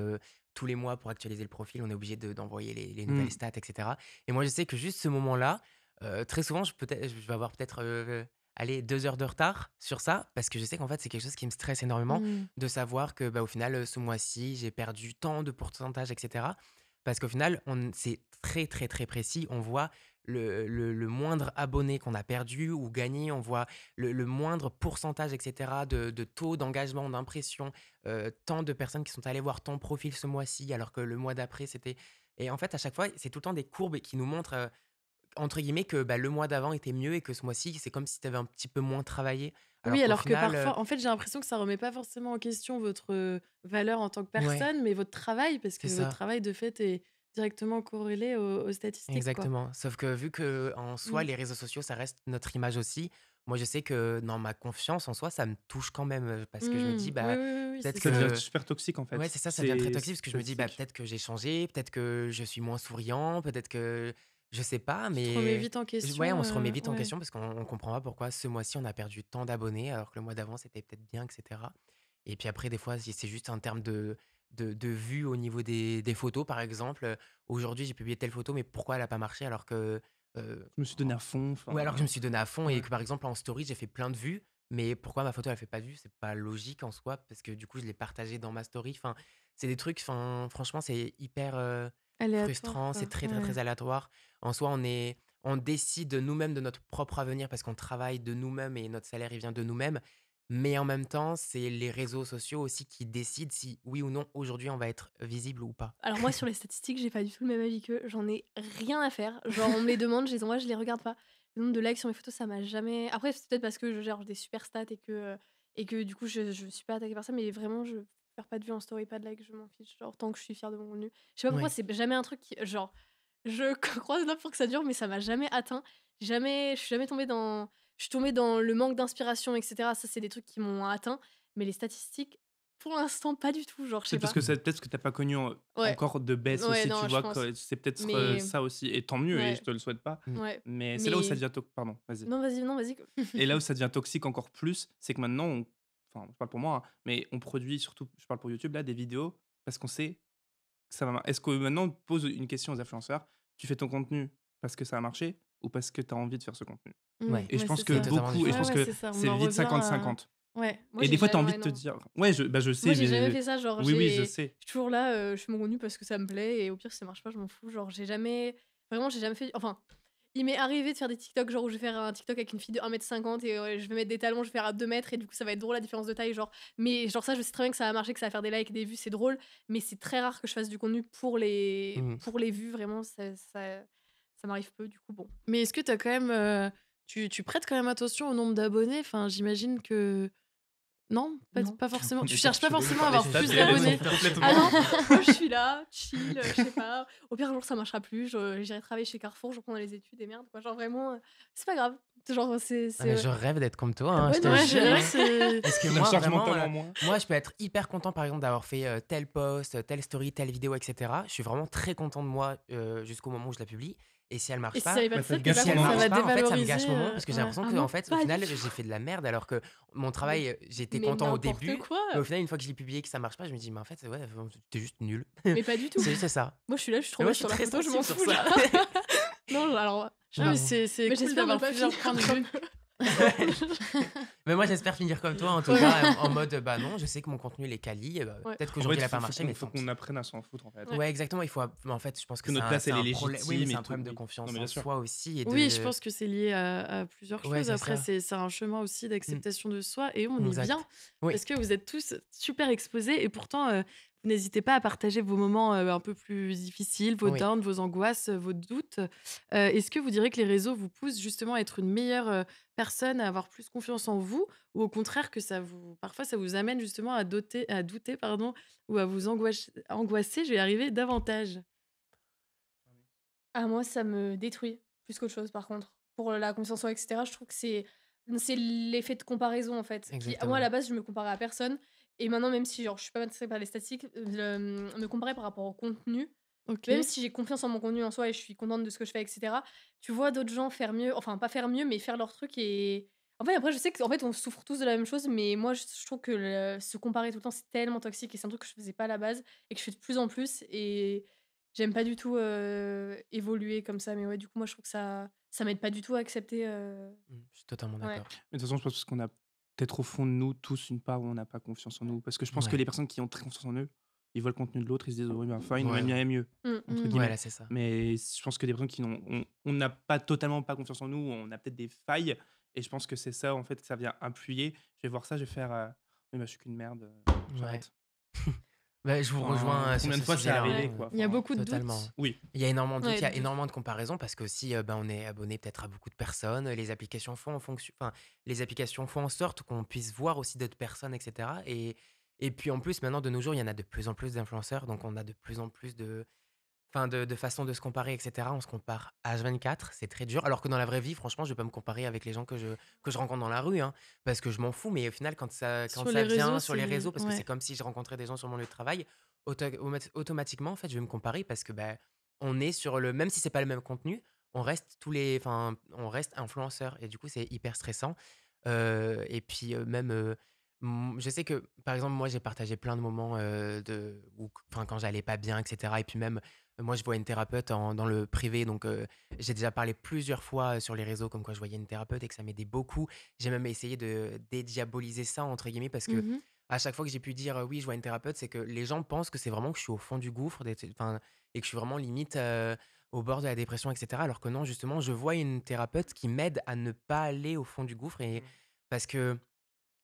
tous les mois pour actualiser le profil, on est obligé d'envoyer les nouvelles Mm. stats, etc. Et moi, je sais que juste ce moment-là, très souvent, je vais avoir peut-être allez, 2 heures de retard sur ça, parce que je sais qu'en fait, c'est quelque chose qui me stresse énormément Mmh. de savoir que bah, au final, ce mois-ci, j'ai perdu tant de pourcentage, etc. Parce qu'au final, c'est très, très, très précis. On voit le moindre abonné qu'on a perdu ou gagné. On voit le moindre pourcentage, etc., de taux d'engagement, d'impression. Tant de personnes qui sont allées voir ton profil ce mois-ci, alors que le mois d'après, c'était... Et en fait, à chaque fois, c'est tout le temps des courbes qui nous montrent, entre guillemets, que bah, le mois d'avant était mieux et que ce mois-ci, c'est comme si tu avais un petit peu moins travaillé. Oui, Alors qu'au alors que final, parfois en fait, j'ai l'impression que ça remet pas forcément en question votre, valeur en tant que ouais, personne, mais votre travail, parce c'est que votre ça. travail, de fait, est directement corrélé aux statistiques, quoi. Exactement. Sauf que vu que en soi, Mmh. les réseaux sociaux, ça reste notre image aussi, moi, je sais que dans ma confiance en soi, ça me touche quand même, parce que je me dis: Mmh. Oui, «Bah, oui, oui, oui, c'est peut-être Ça devient ça. que» super toxique, en ouais, fait. c'est ça devient très toxique parce que je C'est me dis: «Bah, toxique. peut-être que j'ai changé, peut-être que je suis moins souriant, peut-être que» je sais pas, Tu te remets mais vite en ouais, question, on se remet vite en ouais. question parce qu'on comprend pas pourquoi ce mois-ci, on a perdu tant d'abonnés alors que le mois d'avant, c'était peut-être bien, et cetera. Et puis après, des fois, si c'est juste en termes de vues au niveau des photos, par exemple. Aujourd'hui, j'ai publié telle photo, mais pourquoi elle a pas marché alors que, Je me suis donné à fond, ouais, alors que je me suis donné à fond et ouais. que, par exemple, en story, j'ai fait plein de vues, mais pourquoi ma photo, elle fait pas de vues? C'est pas logique en soi parce que du coup, je l'ai partagée dans ma story. Enfin, c'est des trucs, enfin, franchement, c'est hyper, Aléatoire, frustrant, c'est quoi. très, très, Ouais. très aléatoire. En soi, on décide nous-mêmes de notre propre avenir parce qu'on travaille de nous-mêmes et notre salaire, il vient de nous-mêmes. Mais en même temps, c'est les réseaux sociaux aussi qui décident si oui ou non aujourd'hui on va être visible ou pas. Alors moi, sur les statistiques, j'ai pas du tout le même avis qu'eux. J'en ai rien à faire. Genre, on me les demande, je les envoie, je les regarde pas. Le nombre de likes sur mes photos, ça m'a jamais. Après, c'est peut-être parce que je gère des super stats et que du coup, je suis pas attaquée par ça, mais vraiment, je faire pas de vues en story, pas de likes, je m'en fiche. Genre, tant que je suis fière de mon contenu. Je sais pas pourquoi, Oui. c'est jamais un truc qui. Genre, je croise là pour que ça dure, mais ça m'a jamais atteint. Je suis jamais tombée dans. Je suis tombée dans le manque d'inspiration, etc. Ça, c'est des trucs qui m'ont atteint. Mais les statistiques, pour l'instant, pas du tout. Genre, je sais C'est parce pas. que peut-être que t'as pas connu Ouais. encore de baisse Ouais, aussi, non, tu je vois, pense. que c'est peut-être Mais ça aussi. Et tant mieux, et ouais, je te le souhaite pas. ouais. Mais c'est là où ça Mais devient pardon, vas-y. non, vas-y, non, vas-y. Et là où ça devient toxique encore plus, c'est que maintenant, enfin, je parle pour moi, hein, mais on produit surtout, je parle pour YouTube, là, des vidéos parce qu'on sait que ça va Est-ce que maintenant, on pose une question aux influenceurs, tu fais ton contenu parce que ça a marché ou parce que tu as envie de faire ce contenu? Ouais, Et je Ouais, pense c'est que c'est ça. totalement beaucoup, et je Ouais, différent. pense ouais, que c'est ça. On c'est en vite revient à. 50-50. Ouais, moi, Et j'ai des fois, tu as jamais. envie Ouais, de te non. dire, ouais, je Moi, sais, j'ai jamais mais fait ça. Genre, oui, je je sais. suis toujours là, je fais mon contenu parce que ça me plaît et au pire, si ça marche pas, je m'en fous. Genre, j'ai jamais. Vraiment, j'ai jamais fait. Enfin, il m'est arrivé de faire des TikTok, genre où je vais faire un TikTok avec une fille de 1,50 m et je vais mettre des talons, je vais faire à 2 mètres et du coup, ça va être drôle la différence de taille. Genre, mais genre, ça, je sais très bien que ça va marcher, que ça va faire des likes, des vues, c'est drôle. Mais c'est très rare que je fasse du contenu Mhm. pour les vues. Vraiment, ça m'arrive peu. Du coup, bon. Mais est-ce que tu as quand même. Tu prêtes quand même attention au nombre d'abonnés? Enfin, j'imagine que. Non, Non. pas forcément. On Tu est cherches pas torturés forcément à par les avoir Ça, plus c'est stats et les d'abonnés. complètement. Ah non, moi je suis là, chill, je sais pas. Au pire, un jour ça marchera plus, j'irai travailler chez Carrefour, je reprendrai les études et merde, quoi. Genre vraiment, c'est pas grave. Genre, Ah, mais je rêve d'être comme toi, hein, Ouais, je te non, Ouais, c'est c'est jure. vrai, Hein. c'est. Parce que La moi, charge vraiment, mentale en moins. moi, je peux être hyper content, par exemple, d'avoir fait tel post, telle story, telle vidéo, etc. Je suis vraiment très content de moi jusqu'au moment où je la publie. Et si elle marche Et si ça pas, allait pas Bah, te ça faire, te t'es gâche pas si elle ton content. Ça marche va pas, en fait, ça me dévaloriser. gâche mon moment parce que j'ai Ouais. l'impression Ah que, non, en fait, au pas final, du j'ai tout. fait de la merde alors que mon travail, j'étais Mais content au n'importe début. quoi. Mais au final, une fois que je l'ai publié et que ça marche pas, je me dis, mais en fait, ouais, t'es juste nul. Mais pas du tout. C'est juste ça. Moi je suis là, je suis trop Mais moi, moche je suis sur la très photo, je m'en sensible fous. sur ça. Genre. Non, alors, je sais Non, pas. mais c'est Mais cool j'espère ne d'avoir pas plusieurs finir points de comme vue. Mais moi, j'espère finir comme toi, en tout Ouais. cas, en mode, bah non, je sais que mon contenu, il est quali. Ouais. Peut-être En qu'aujourd'hui, fait, il a pas marché, mais faut tant qu'on pis. apprenne à s'en foutre, en fait. Ouais. Ouais, exactement. Il faut. Mais en fait, je pense que Que notre place, c'est elle est un problème. Oui, mais légitime c'est et un tout. problème de Oui. confiance Non, mais en bien sûr. soi aussi. Et Oui, de... je pense que c'est lié à plusieurs Ouais, choses. c'est Après, ça. c'est un chemin aussi d'acceptation de soi et on y Exact. vient Oui. parce que vous êtes tous super exposés et pourtant, vous n'hésitez pas à partager vos moments un peu plus difficiles, vos Oui. downs, vos angoisses, vos doutes. Est-ce que vous direz que les réseaux vous poussent justement à être une meilleure personne, à avoir plus confiance en vous ou au contraire que parfois ça vous amène justement à douter pardon, ou à vous angoisser, je vais y arriver, davantage? Ah, moi, ça me détruit plus qu'autre chose, par contre. Pour la confiance en soi, etc., je trouve que c'est l'effet de comparaison, en fait. Moi, à Exactement. la base, je me comparais à personne. Et maintenant, même si genre, je suis pas intéressée par les statistiques, me comparer par rapport au contenu, même OK. si j'ai confiance en mon contenu en soi et je suis contente de ce que je fais, etc., tu vois d'autres gens faire mieux, enfin, pas faire mieux, mais faire leur truc. Et en fait, après, je sais qu'en fait, on souffre tous de la même chose, mais moi, je trouve que se comparer tout le temps, c'est tellement toxique et c'est un truc que je faisais pas à la base et que je fais de plus en plus. Et j'aime pas du tout évoluer comme ça. Mais ouais, du coup, moi, je trouve que ça m'aide pas du tout à accepter. Je suis totalement Ouais. d'accord. Mais de toute façon, je pense qu'on a peut-être au fond de nous tous une part où on n'a pas confiance en nous. Parce que je pense que Ouais. les personnes qui ont très confiance en eux, ils voient le contenu de l'autre, ils se disent, oui, bah, fine, Ouais. même mieux, Mm. entre Mm. guillemets. Ouais, là, c'est ça. Mais je pense que des personnes on n'a pas totalement pas confiance en nous, on a peut-être des failles. Et je pense que c'est ça, en fait, que ça vient appuyer. Je vais voir ça, je vais faire, oui, bah, je suis qu'une merde, Ouais. j'arrête. Bah, je vous rejoins Enfin, sur combien de ce fois c'est sujet-là. arrivé, Ouais. quoi. Il y a Enfin, beaucoup de Totalement. doutes. oui. Il y a énormément de doutes, Ouais, il y a de ouf. énormément de comparaisons parce qu'aussi, on est abonné peut-être à beaucoup de personnes. Les applications font en fonction, enfin, les applications font en sorte qu'on puisse voir aussi d'autres personnes, etc. Et puis en plus, maintenant, de nos jours, il y en a de plus en plus d'influenceurs, donc on a de plus en plus de façons de se comparer, etc. On se compare H24, c'est très dur. Alors que dans la vraie vie, franchement, je vais pas me comparer avec les gens que je rencontre dans la rue, hein, parce que je m'en fous. Mais au final, quand Sur ça les vient réseaux, sur les réseaux, parce que c'est ouais. comme si je rencontrais des gens sur mon lieu de travail, automatiquement, en fait, je vais me comparer parce que bah, on est sur le, même si c'est pas le même contenu, on reste influenceur et du coup, c'est hyper stressant. Et puis même, je sais que par exemple, moi, j'ai partagé plein de moments enfin, quand j'allais pas bien, etc. Et puis même, moi, je vois une thérapeute dans le privé, donc j'ai déjà parlé plusieurs fois sur les réseaux comme quoi je voyais une thérapeute et que ça m'aidait beaucoup. J'ai même essayé de dédiaboliser ça, entre guillemets, parce que Mhm. à chaque fois que j'ai pu dire oui, je vois une thérapeute, c'est que les gens pensent que c'est vraiment que je suis au fond du gouffre, enfin, et que je suis vraiment limite au bord de la dépression, etc. Alors que non, justement, je vois une thérapeute qui m'aide à ne pas aller au fond du gouffre. Et parce que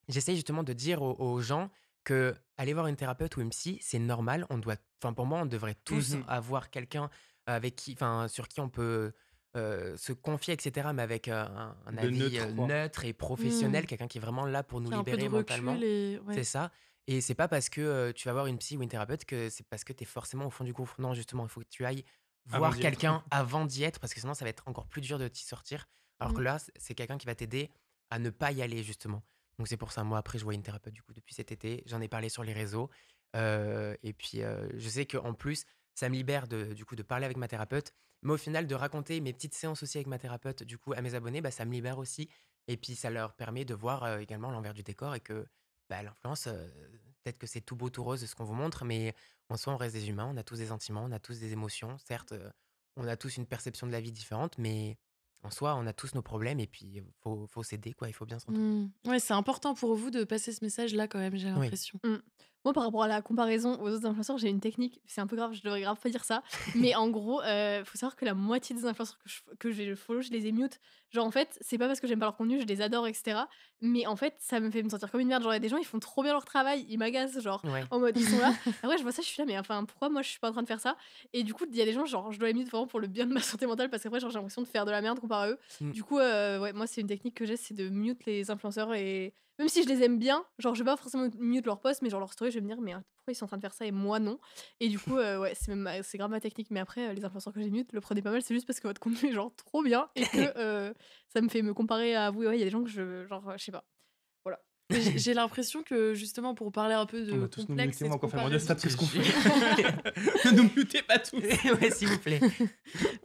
j'essaye justement de dire aux gens que aller voir une thérapeute ou une psy, c'est normal. Enfin, pour moi, on devrait tous Mhm. avoir quelqu'un enfin, sur qui on peut se confier, etc., mais avec un De avis neutre, quoi. neutre et Mmh. professionnel, quelqu'un qui est vraiment là pour nous Qui a un peu de libérer recul mentalement. et C'est ouais. ça. Et c'est pas parce que tu vas voir une psy ou une thérapeute que c'est parce que tu es forcément au fond du gouffre. Non, justement, il faut que tu ailles Avant voir d'y être. quelqu'un avant d'y être, parce que sinon, ça va être encore plus dur de t'y sortir. Alors que Mmh. là, c'est quelqu'un qui va t'aider à ne pas y aller, justement. Donc c'est pour ça, moi, après, je vois une thérapeute, du coup, depuis cet été. J'en ai parlé sur les réseaux. Et puis, je sais qu'en plus, ça me libère du coup, de parler avec ma thérapeute. Mais au final, de raconter mes petites séances aussi avec ma thérapeute, du coup, à mes abonnés, bah, ça me libère aussi. Et puis, ça leur permet de voir également l'envers du décor et que bah, l'influence, peut-être que c'est tout beau, tout rose ce qu'on vous montre, mais en soi, on reste des humains, on a tous des sentiments, on a tous des émotions. Certes, on a tous une perception de la vie différente, mais en soi, on a tous nos problèmes et puis faut s'aider, quoi. Il faut bien s'entourer. Mmh. Ouais, c'est important pour vous de passer ce message-là quand même, j'ai Oui. l'impression. Mmh. Moi, par rapport à la comparaison aux autres influenceurs, j'ai une technique. C'est un peu grave, je devrais grave pas dire ça. Mais en gros, faut savoir que la moitié des influenceurs que je follow, je les ai mute. Genre, en fait, c'est pas parce que j'aime pas leur contenu, je les adore, etc. Mais en fait, ça me fait me sentir comme une merde. Genre, il y a des gens, ils font trop bien leur travail, ils m'agacent, genre, Ouais. en mode, ils sont là. Après, je vois ça, je suis là, mais enfin, pourquoi moi, je suis pas en train de faire ça? Et du coup, il y a des gens, genre, je dois les mute vraiment pour le bien de ma santé mentale parce qu'après, genre, j'ai l'impression de faire de la merde comparé à eux. Mm. Du coup, ouais, moi, c'est une technique que j'ai, c'est de mute les influenceurs et même si je les aime bien, genre je vais pas forcément mute leur post, mais genre leur story, je vais me dire: «Mais pourquoi ils sont en train de faire ça et moi non?» Et du coup, ouais, c'est grave ma technique. Mais après, les influenceurs que j'ai mute, le prenez pas mal, c'est juste parce que votre contenu est genre trop bien et que, ça me fait me comparer à vous. Ouais, il y a des gens que je genre, je sais pas. Voilà. Mais j'ai l'impression que justement pour parler un peu On de va tous nous complexe muter, et on de va encore faire demander ça, comparaison tout ce qu'on Je- fait. Ne nous mutez pas tous. ouais, s'il vous plaît.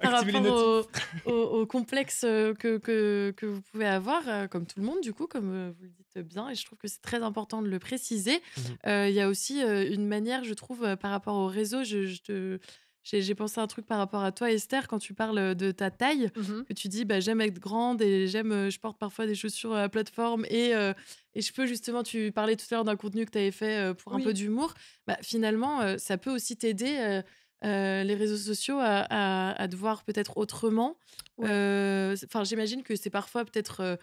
par Activez les rapport notifs. au complexe, que vous pouvez avoir, comme tout le monde du coup, comme, vous le dites bien et je trouve que c'est très important de le préciser. Mhm. Il y a aussi, une manière je trouve, par rapport au réseau, j'ai pensé à un truc par rapport à toi Esther quand tu parles, de ta taille, Mmh. que tu dis: «Bah, j'aime être grande et j'aime, je porte parfois des chaussures à la plateforme et je peux justement» tu parlais tout à l'heure d'un contenu que tu avais fait, pour un peu Oui. d'humour. Bah, finalement, ça peut aussi t'aider, les réseaux sociaux à te voir peut-être autrement. Ouais. Enfin, j'imagine que c'est parfois peut-être,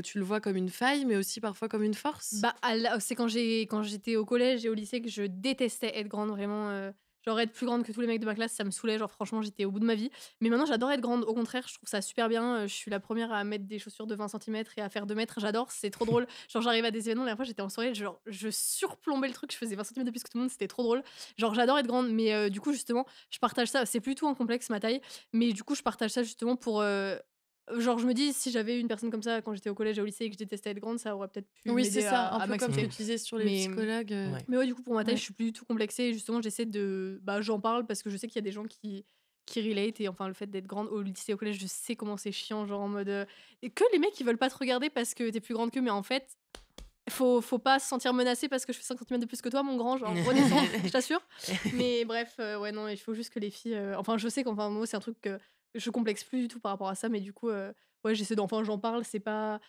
tu le vois comme une faille, mais aussi parfois comme une force? Bah, c'est quand j'étais au collège et au lycée que je détestais être grande, vraiment, genre être plus grande que tous les mecs de ma classe, ça me saoulait, genre franchement, j'étais au bout de ma vie. Mais maintenant, j'adore être grande, au contraire, je trouve ça super bien, je suis la première à mettre des chaussures de 20 centimètres et à faire 2 mètres, j'adore, c'est trop drôle. Genre, j'arrive à des événements, la dernière fois, j'étais en soirée, genre, je surplombais le truc, je faisais 20 centimètres de plus que tout le monde, c'était trop drôle. Genre, j'adore être grande, mais du coup, justement, je partage ça, c'est plutôt un complexe, ma taille, mais du coup, je partage ça justement pour, genre, je me dis, si j'avais une personne comme ça quand j'étais au collège et au lycée et que je détestais être grande, ça aurait peut-être pu Oui, c'est m'aider ça, un à peu comme ce que m'accepter. tu disais sur les Mais, psychologues, Ouais. mais ouais, du coup, pour ma taille, ouais. je suis plus du tout complexée. Et justement, j'essaie de. Bah, j'en parle parce que je sais qu'il y a des gens qui relate. Et enfin, le fait d'être grande au lycée, au collège, je sais comment c'est chiant. Genre en mode. Et que les mecs, ils veulent pas te regarder parce que t'es plus grande qu'eux, mais en fait. Faut pas se sentir menacé parce que je fais 5 centimètres de plus que toi, mon grand. Genre, redescends, je t'assure. Mais bref, ouais, non, il faut juste que les filles. Enfin, je sais qu'enfin, moi, c'est un truc que je complexe plus du tout par rapport à ça. Mais du coup, ouais, enfin, j'en parle. C'est pas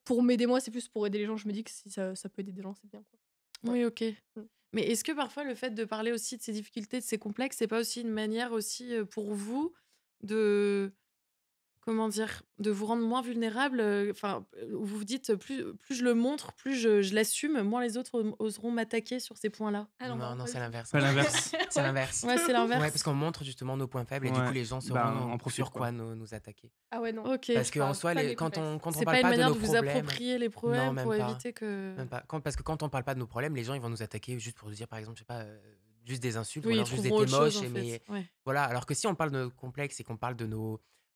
pour m'aider moi, c'est plus pour aider les gens. Je me dis que si ça peut aider des gens, c'est bien, quoi. Ouais. Oui, OK. Mmh. Mais est-ce que parfois le fait de parler aussi de ces difficultés, de ces complexes, c'est pas aussi une manière aussi, pour vous de comment dire? De vous rendre moins vulnérable, enfin, où vous vous dites: «Plus je le montre, plus je l'assume, moins les autres oseront m'attaquer sur ces points-là». Ah Non, pas non, du c'est tout. l'inverse. Pas l'inverse. C'est l'inverse. Ouais, c'est Ouais, l'inverse? parce qu'on montre justement nos points faibles et du coup, Ouais. les gens Bah, sauront on profite, sur quoi. quoi nous attaquer. Ah ouais, non. OK. Parce qu'en Pas soi, pas de mes quand on C'est parle pas une pas de manière nos de vous problèmes, approprier les non, problèmes même pour pas. éviter que Même pas. Parce que quand on parle pas de nos problèmes, les gens ils vont nous attaquer juste pour nous dire, par exemple, je sais pas, juste des insultes ou oui, ils alors juste des trouveront t'es autre chose moche. en fait. Mais Ouais. voilà. Alors que si on parle de nos complexes et qu'on parle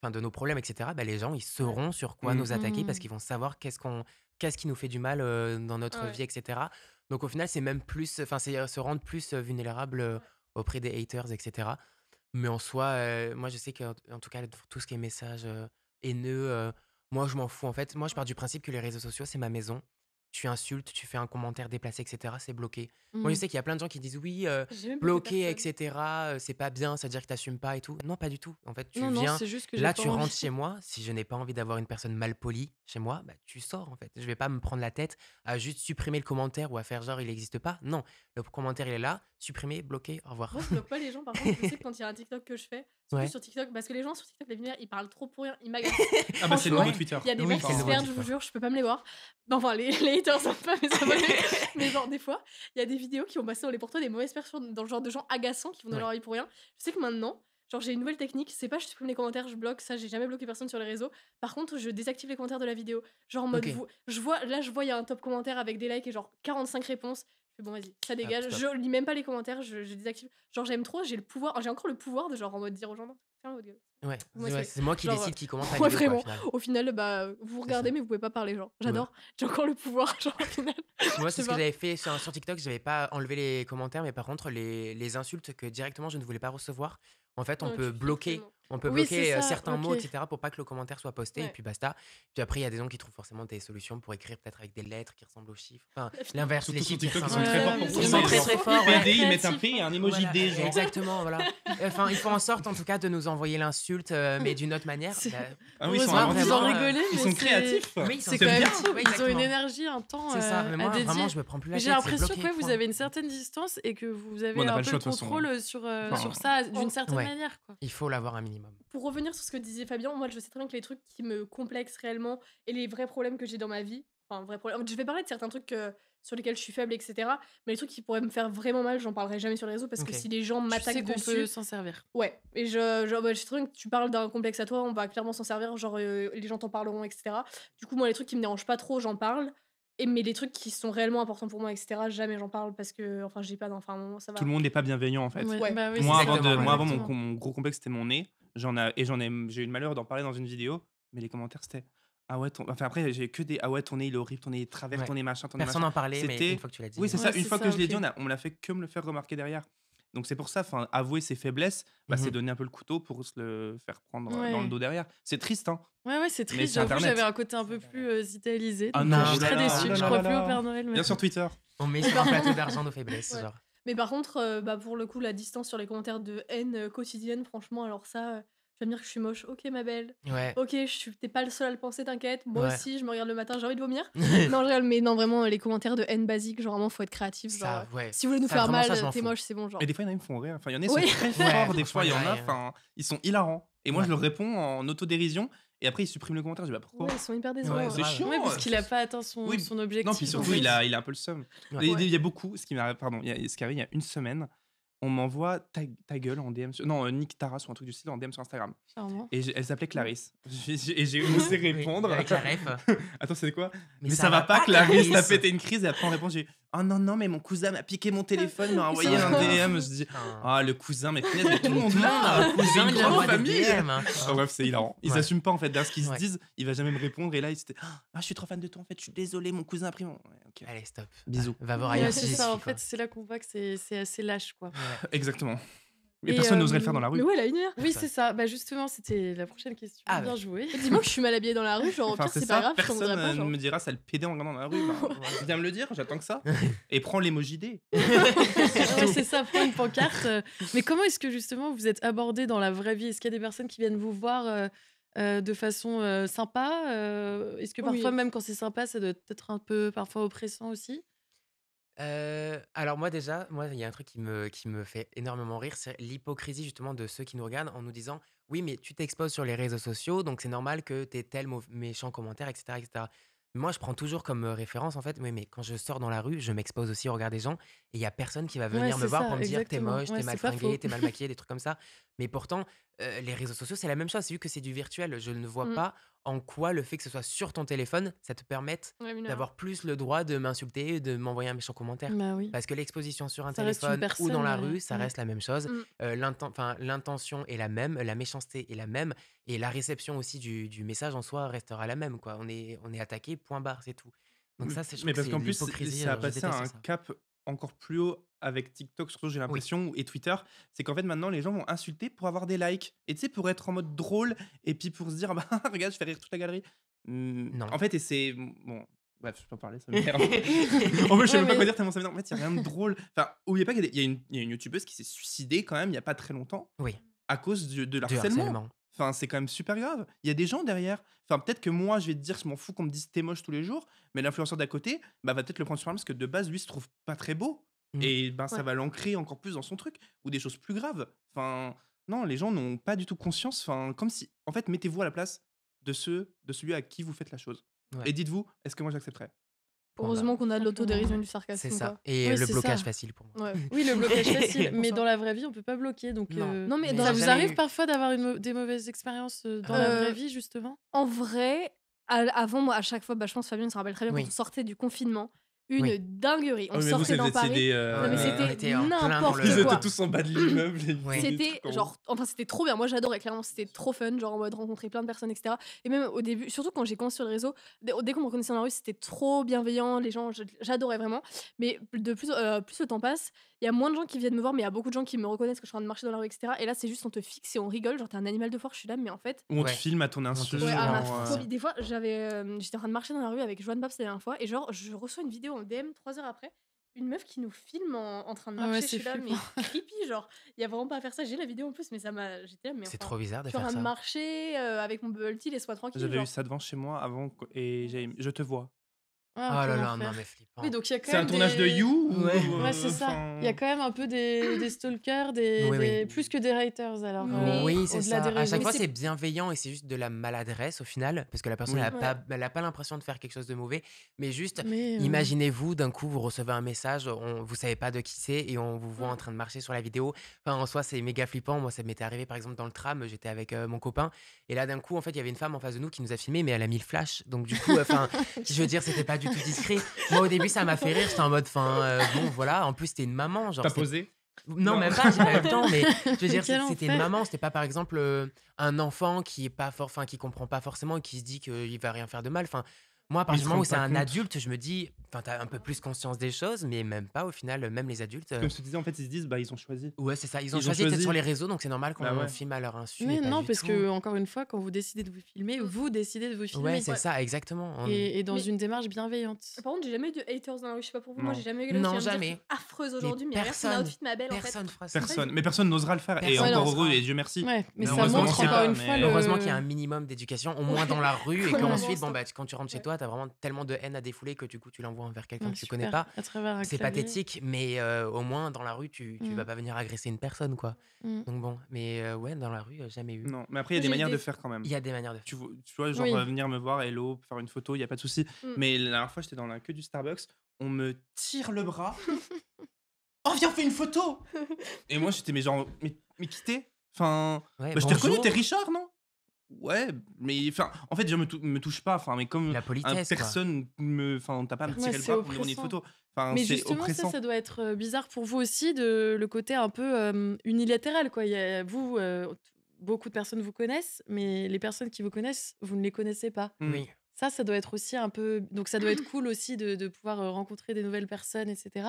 enfin, de nos problèmes, etc., bah, les gens ils Ouais. sauront sur quoi Mm. nous attaquer parce Mmh. qu'ils vont savoir qu'est-ce qui nous fait du mal dans notre Ouais. vie, etc. Donc au final, c'est même plus, enfin, c'est se rendre plus vulnérable Ouais. auprès des haters, etc. Mais en soi, moi, je sais qu'en tout cas, pour tout ce qui est messages haineux, moi, je m'en fous. En fait, moi, je pars du principe que les réseaux sociaux, c'est ma maison. Tu insultes, tu fais un commentaire déplacé, etc., c'est bloqué. Moi, je Mmh. sais qu'il y a plein de gens qui disent oui, J'ai même bloqué bloqué, personne. etc., c'est pas bien, ça veut dire que t'assumes pas et tout. Non, pas du tout. En fait, tu Non, non, viens, c'est juste que j'ai là, pas tu rentres envie. chez moi. Si je n'ai pas envie d'avoir une personne mal polie chez moi, bah, tu sors, en fait. Je vais pas me prendre la tête à juste supprimer le commentaire ou à faire genre il n'existe pas. Non, le commentaire, il est là. supprimer, bloquer, au revoir. Moi, je bloque pas les gens. Par contre, je sais que quand il y a un TikTok que je fais, surtout Ouais. sur TikTok, parce que les gens sur TikTok, les binaires, ils parlent trop pour rien, ils m'agacent. Ah bah c'est le Franchement, nouveau Twitter. il y a des Oui, mecs c'est qui le se nouveau perdent, je vous Twitter. jure, je peux pas me les voir. Non, enfin, les haters, sont pas mes abonnés. Mais genre, des fois, il y a des vidéos qui ont passé dans les portos des mauvaises personnes, dans le genre de gens agaçants qui vont donner Ouais. leur avis pour rien. Je sais que maintenant, genre, j'ai une nouvelle technique, c'est pas je supprime les commentaires, je bloque, ça, j'ai jamais bloqué personne sur les réseaux. Par contre, je désactive les commentaires de la vidéo. Genre, en mode, Ok. je vois, il y a un top commentaire avec des likes et genre 45 réponses. Je fais bon, vas-y, ça dégage. stop. Je lis même pas les commentaires, je désactive. Genre, j'aime trop, j'ai le pouvoir, j'ai encore le pouvoir de genre en mode dire aux gens, non, ferme votre gueule. Ouais, Moi, c'est moi qui genre, décide qui commente la Ouais, vidéo, quoi, vraiment. au final. Au final, bah, vous regardez, mais vous pouvez pas parler, genre. J'adore. J'ai encore le pouvoir, genre, au final. Moi, Je c'est sais ce que pas. j'avais fait sur TikTok. J'avais pas enlevé les commentaires, mais par contre, les insultes que directement je ne voulais pas recevoir, en fait, on Ouais, peut tu bloquer. supprimes. On peut Oui, bloquer c'est ça, certains mots, ok. etc., pour pas que le commentaire soit posté, et Ouais. puis basta. Puis après, il y a des gens qui trouvent forcément des solutions pour écrire peut-être avec des lettres qui ressemblent aux chiffres. Enfin, l'inverse, les Surtout sur chiffres qui TikTok, ils sont ressemblent- très Ouais, forts pour ils tourner. sont très, genre, très forts, ouais. PD, ils mettent un Créatifs, P et un emoji Voilà, D, genre. exactement, voilà. Enfin, ils font en sorte, en tout cas, de nous envoyer l'insulte, mais d'une autre manière. C'est- Bah, Ah oui, ils sont Heureusement que vous en inventifs. rigolez, Ils mais sont c'est- créatifs. Oui, ils sont C'est C'est quand même bien. fou. Ouais, Ils ont une exactement. énergie, un temps c'est ça. Mais à moi, dédier. vraiment, je me prends plus la Mais tête. j'ai l'impression c'est que bloqué, vous point. avez une certaine distance et que vous avez on n'a un pas peu le le choix, de toute façon. contrôle sur, Enfin, sur ça d'une certaine ouais. manière. Quoi. Il faut l'avoir un minimum. Pour revenir sur ce que disait Fabien, moi, je sais très bien que les trucs qui me complexent réellement et les vrais problèmes que j'ai dans ma vie, enfin, vrais problèmes. Je vais parler de certains trucs sur lesquels je suis faible, etc. Mais les trucs qui pourraient me faire vraiment mal, j'en parlerai jamais sur les réseaux parce Ok. que si les gens Tu sais m'attaquent qu'on dessus. peut s'en servir. Ouais, et je sais très bien que tu parles d'un complexe à toi, on va clairement s'en servir, genre les gens t'en parleront, etc. Du coup, moi, les trucs qui me dérangent pas trop, j'en parle. Mais les trucs qui sont réellement importants pour moi, etc., jamais j'en parle parce que, enfin, j'ai pas d'enfant, à un moment, ça va. Tout le monde n'est pas bienveillant en fait. Ouais. bah oui, Moi, c'est avant, ça. exactement, moi, avant Exactement. mon gros complexe, c'était mon nez. J'ai eu le malheur d'en parler dans une vidéo, mais les commentaires, c'était ah ouais, enfin après, j'ai que des ah ouais, ton nez il est horrible, ton nez est travers, Ouais. ton nez machin, ton nez Personne machin. n'en parlait, mais C'était- une fois que tu l'as dit. Oui, c'est Ouais, ça. Une c'est fois ça, que je l'ai dit, ok. on me l'a fait que me le faire remarquer derrière. Donc c'est pour ça, enfin, avouer ses faiblesses, bah, c'est Mhm. donner un peu le couteau pour se le faire prendre dans Ouais. le dos derrière. C'est triste, hein. Ouais, c'est Mais triste. c'est J'avoue, Internet. j'avais un côté un peu plus idéalisé. Ah donc, non, je suis oh là très là, déçue. oh là Je là crois là plus là. au Père Noël. Bien maintenant. sur Twitter. On met sur un plateau d'argent nos faiblesses. Ouais. Genre. Mais par contre, bah, pour le coup, la distance sur les commentaires de haine quotidienne, franchement, alors ça, tu vas me dire que je suis moche. Ok, ma belle. Ouais. Ok, t'es pas le seul à le penser, t'inquiète. Moi Ouais. aussi, je me regarde le matin, j'ai envie de vomir. Non, je rigole, mais non, vraiment, les commentaires de haine basique, genre vraiment, faut être créatif. Genre, Ça, ouais. si vous voulez nous Ça, faire vraiment, mal, ça, je m'en t'es fous. moche, c'est bon, genre. Mais des fois, il y en a qui me font rire. Enfin, il y en a qui Oui. sont très Ouais, forts. Des fois, il y en franchement, a, il y a- enfin, ils sont hilarants. Et moi, Ouais. je leur réponds en autodérision. Et après, ils suppriment le commentaire. Je dis bah pourquoi Ouais, ils sont hyper décevants. Ouais, hein. C'est grave. chiant. Ouais, parce qu'il a pas atteint son, Oui. son objectif. Non, puis en surtout, fait. il a un peu le seum. Ouais. Il y a beaucoup, ce qui m'arrive, pardon, ce qui arrive il y a une semaine, on m'envoie ta gueule en DM, non, Nick Taras ou un truc du style en DM sur Instagram. Charmant. Et elle s'appelait Clarisse. Et j'ai osé Oui, répondre. avec la ref. Attends, c'est quoi? Mais Mais ça va pas, Clarisse. Clarisse, t'as pété une crise. Et après, en réponse, j'ai oh non, mais mon cousin m'a piqué mon téléphone, m'a envoyé un DM. Je dis Putain. ah, le cousin, mais punaise, mais tout le monde Tout le monde a là. un cousin C'est une qui grande envoie des famille. DM. Ah, bref, c'est hilarant. Ils Ouais. assument pas en fait derrière ce qu'ils se Ouais. disent. Il va jamais me répondre. Et là, il s'était ah, je suis trop fan de toi en fait. Je suis désolé, mon cousin a pris mon. Ouais, ok. Allez, stop. Bisous. Va voir Ouais, ailleurs. c'est si ça, en j'y suis, fait, c'est là qu'on voit que c'est assez lâche, quoi. quoi. Ouais. Exactement. Mais Et, personne n'oserait le faire dans la rue. Mais ouais, la une heure. Oui, Ça. c'est ça. Bah, justement, c'était la prochaine question. Ah, Bien ouais. joué. Dis-moi que je suis mal habillée dans la rue, genre au Enfin, pire, c'est c'est ça, pas grave, je t'en personne voudrais pas. ne Genre. me dira ça le pédé en regardant dans la rue. Bah, viens me le dire, j'attends que ça. Et prends l'emoji D. Ouais, c'est ça, prends une pancarte. Mais comment est-ce que justement vous êtes abordé dans la vraie vie? Est-ce qu'il y a des personnes qui viennent vous voir de façon sympa? Est-ce que parfois, Oui. même quand c'est sympa, ça doit être un peu parfois oppressant aussi? Alors moi déjà, il y a un truc qui me fait énormément rire, c'est l'hypocrisie justement de ceux qui nous regardent en nous disant oui mais tu t'exposes sur les réseaux sociaux donc c'est normal que tu aies tel méchant commentaire etc etc. Moi je prends toujours comme référence en fait oui mais quand je sors dans la rue je m'expose aussi au regard des gens et il y a personne qui va Ouais, venir me c'est voir ça, pour me dire t'es exactement. moche, Ouais, t'es mal c'est pas fringué, faux. t'es mal maquillé, des trucs comme ça. Mais pourtant les réseaux sociaux c'est la même chose, c'est vu que c'est du virtuel. Je ne vois Mm. pas en quoi le fait que ce soit sur ton téléphone ça te permette Ouais, une heure. d'avoir plus le droit de m'insulter, de m'envoyer un méchant commentaire. Bah oui. Parce que l'exposition sur un Ça reste une téléphone ou dans la personne, rue, ça ouais. reste la même chose. Mm. L'intention est la même, la méchanceté est la même, et la réception aussi du message en soi restera la même. Quoi. On est attaqué, point barre, c'est tout. Donc ça, je trouve Mais que parce c'est qu'en de plus, l'hypocrisie. ça a Je passé déteste un ça. cap encore plus haut avec TikTok, surtout j'ai l'impression, et Twitter. C'est qu'en fait, maintenant, les gens vont insulter pour avoir des likes. Et tu sais, pour être en mode drôle, et puis pour se dire, bah, regarde, je fais rire toute la galerie. Non. En fait, et c'est. Bon. Bref, je peux en parler, ça m'énerve. En fait, je sais Ouais, même pas quoi mais- dire tellement ça m'énerve. En fait, il n'y a rien de drôle. Enfin, oubliez pas qu'il y a une youtubeuse qui s'est suicidée quand même il n'y a pas très longtemps Oui, à cause de du l'harcèlement. harcèlement. Enfin, c'est quand même super grave. Il y a des gens derrière. Enfin, peut-être que moi, je vais te dire, je m'en fous qu'on me dise t'es moche tous les jours, mais l'influenceur d'à côté, bah, va peut-être le prendre sur mal parce que de base, lui, se trouve pas très beau. Et ben, ça Ouais. va l'ancrer encore plus dans son truc. Ou des choses plus graves. Enfin, non, les gens n'ont pas du tout conscience. Enfin, comme si. En fait, mettez-vous à la place de celui à qui vous faites la chose. Ouais. Et dites-vous, est-ce que moi j'accepterais? Voilà. Heureusement qu'on a de l'autodérision et du C'est sarcasme, ça. quoi. Et Ouais, le c'est blocage ça. facile pour moi. Ouais. Oui, le blocage facile, Pour mais ça. dans la vraie vie, on peut pas bloquer. Donc, Non. Non, mais Mais dans ça la vous jamais arrive eu. parfois d'avoir des mauvaises expériences dans la vraie Euh, vie, justement? En vrai, avant, moi, à chaque fois, je pense Fabienne se rappelle très bien quand on Oui. sortait du confinement, une Oui. dinguerie. On Oh, mais vous, sortait vous dans étiez Paris. des. Non, mais Ouais, on c'était était en plein dans n'importe Ils le. quoi. étaient tous en bas de l'immeuble. et ils Ouais. faisaient des C'était trucs en haut. genre, enfin c'était trop bien. Moi j'adorais, clairement, c'était trop fun, genre en mode rencontrer plein de personnes, etc. Et même au début, surtout quand j'ai commencé sur le réseau, dès qu'on me reconnaissait dans la rue, c'était trop bienveillant, les gens, j'adorais vraiment. Mais plus le temps passe, il y a moins de gens qui viennent me voir, mais il y a beaucoup de gens qui me reconnaissent que je suis en train de marcher dans la rue, etc. Et là c'est juste on te fixe et on rigole, genre t'es un animal de foire, je suis là, mais en fait. Ou on te Ouais. filme à ton te insu. filme, Ouais, à ma genre, phobie. Des fois, j'étais en train de marcher dans la rue avec Joanne Babs la dernière fois, et genre, je reçois une vidéo en DM 3 heures après, une meuf qui nous filme en train de Ah ouais, marcher. Je c'est suis là, mais flippant. creepy, genre, il y a vraiment pas à faire ça. J'ai la vidéo en plus, mais j'étais là, mais C'est enfin, trop bizarre je de suis en faire train de ça. marcher avec mon bubble tea, laisse-moi tranquille. J'avais eu Genre. ça devant chez moi avant et je te vois. Ah, Oh quel là là, non enfer. mais Oui, flippant. donc il y a quand C'est un même tournage de des... You ou Ouais. Ouais, c'est ça. enfin, Il y a quand même un peu des stalkers, Oui, oui. plus que des haters, alors, Mais- Oui, c'est au-delà ça. des À chaque réseaux. fois, Mais c'est bienveillant et c'est juste de la maladresse au final, parce que la personne, Oui. elle a pas l'impression de faire quelque chose de mauvais, mais juste, Mais, imaginez-vous, d'un coup, vous recevez un message, vous savez pas de qui c'est et on vous voit en Mm. train de marcher sur la vidéo. Enfin, en soi, c'est méga flippant. Moi, ça m'était arrivé, par exemple, dans le tram, j'étais avec mon copain, et là, d'un coup, en fait, il y avait une femme en face de nous qui nous a filmé, mais elle a mis le flash. Donc, du coup, enfin, je veux dire, c'était pas du tout discret. Moi, au début, ça m'a fait rire. J'étais en mode, bon, voilà. En plus, c'était une maman. Genre, T'as c'était posé? non, Non. même pas, j'ai pas eu le temps, mais je veux dire, Quel c'était une enfer. maman, c'était pas par exemple un enfant qui est pas enfin, qui comprend pas forcément et qui se dit qu'il va rien faire de mal. Enfin, moi, à Mais ils partir se du moment où rendent c'est pas un compte. adulte, je me dis, enfin, t'as un peu plus conscience des choses, mais même pas au final, même les adultes. Comme je te disais, en fait, ils se disent, bah, ils ont choisi. Ouais, c'est ça, ils ont Ils ont choisi d'être choisi. sur les réseaux, donc c'est normal qu'on Bah ouais. filme à leur insu. Mais et pas non, du parce tout. que, encore une fois, quand vous décidez de vous filmer, Mm. vous décidez de vous filmer. Ouais, c'est ça, exactement. Et dans Mais- une démarche bienveillante. Par contre, j'ai jamais eu de haters dans la rue, je sais pas pour vous, moi Non. j'ai jamais eu Non, quelqu'un qui va me dire jamais. t'es affreuse Mais aujourd'hui, mais regarde ton personne, outfit, ma belle, en fait. personne fera ça. Personne. Mais personne n'osera le faire. Et Personne encore n'osera. heureux, et Dieu merci. Ouais, mais Mais ça heureusement montre qu'il y a- encore une mais fois le... Heureusement qu'il y a un minimum d'éducation, au moins dans la rue, et Ouais, qu'ensuite, vraiment, quand tu rentres chez Ouais. toi, t'as vraiment tellement de haine à défouler que du coup, tu l'envoies envers quelqu'un Ouais, que tu connais super, pas. à travers un C'est clavier. pathétique, mais au moins dans la rue, tu Mm. vas pas venir agresser une personne, quoi. Mm. Donc bon, mais ouais, dans la rue, jamais eu. Non, mais après, il y a Moi, des j'ai eu manières des- de faire quand même. Il y a des manières de faire. Tu vois, genre Oui. venir me voir, hello, faire une photo, il n'y a pas de souci. Mm. Mais la dernière fois, j'étais dans la queue du Starbucks, on me tire le bras. Oh, viens, on fait une photo. Et moi, j'étais, mais genre, mais qui t'es? Enfin, Ouais, bah, je t'ai reconnu, bonjour. t'es Richard, non? Ouais, mais enfin, en fait, déjà, me touche pas. Enfin, mais comme La politesse, quoi. personne enfin, t'as pas à me Ouais, tirer le c'est bras pour me demander une oppressant. photo. Enfin, Mais c'est justement, oppressant. ça doit être bizarre pour vous aussi, le côté un peu unilatéral, quoi. Vous, beaucoup de personnes vous connaissent, mais les personnes qui vous connaissent, vous ne les connaissez pas. Mm. Oui. Ça doit être aussi un peu... Donc ça doit être cool aussi de pouvoir rencontrer des nouvelles personnes, etc.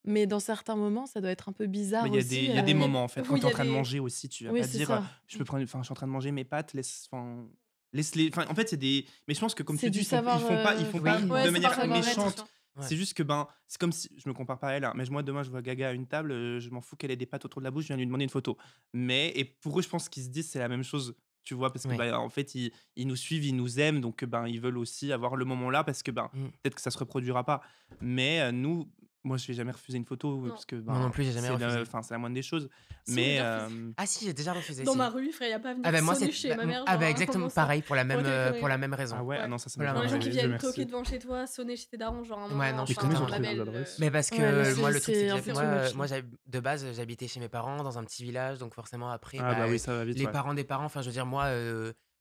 Mais dans certains moments, ça doit être un peu bizarre Mais il y a aussi. il y a des euh, moments, en fait, quand oui, t'es en il y a train de des- manger aussi, tu vas Oui, pas c'est dire, ça. je peux prendre, enfin, je suis en train de manger mes pâtes, laisse-les. Enfin, en fait, c'est des. Mais je pense que, comme C'est tu dis, du ils font pas, savoir, ils font oui. pas Ouais, de c'est manière par savoir-être, méchante. ça. Ouais. C'est juste que, c'est comme si. Je me compare pas à elle, hein, mais moi, demain, je vois Gaga à une table, je m'en fous qu'elle ait des pâtes autour de la bouche, je viens lui demander une photo. Et pour eux, je pense qu'ils se disent, c'est la même chose. Tu vois, parce que, Oui. en fait, ils nous suivent, ils nous aiment, donc, ils veulent aussi avoir le moment là, parce que, Mm. peut-être que ça se reproduira pas. Mais nous, moi, je vais jamais refuser une photo, Non. parce que, Moi non plus, j'ai jamais c'est refusé. enfin, c'est la moindre des choses. Si, Mais, on l'a refusé. Ah si, j'ai déjà refusé. Dans si. ma rue, frère, y a pas à venir Ah bah moi sonner c'est chez ma mère. ah genre, bah exactement comment ça pareil pour la Pour quelle connerie. même raison. ah ouais, Ouais. ah non, ça Voilà, Dans les gens ouais, qui Dieu viennent merci. toquer devant chez toi, sonner chez tes darons, genre à un moment. Ouais, non, genre, mais comment ils ont ma trouvé belle, nos adresses Mais parce que Ouais, là, moi le c'est- truc c'est que c'est moi, too much. moi de base j'habitais chez mes parents dans un petit village donc forcément après Ah bah oui, ça va vite. les ouais. parents des parents enfin je veux dire moi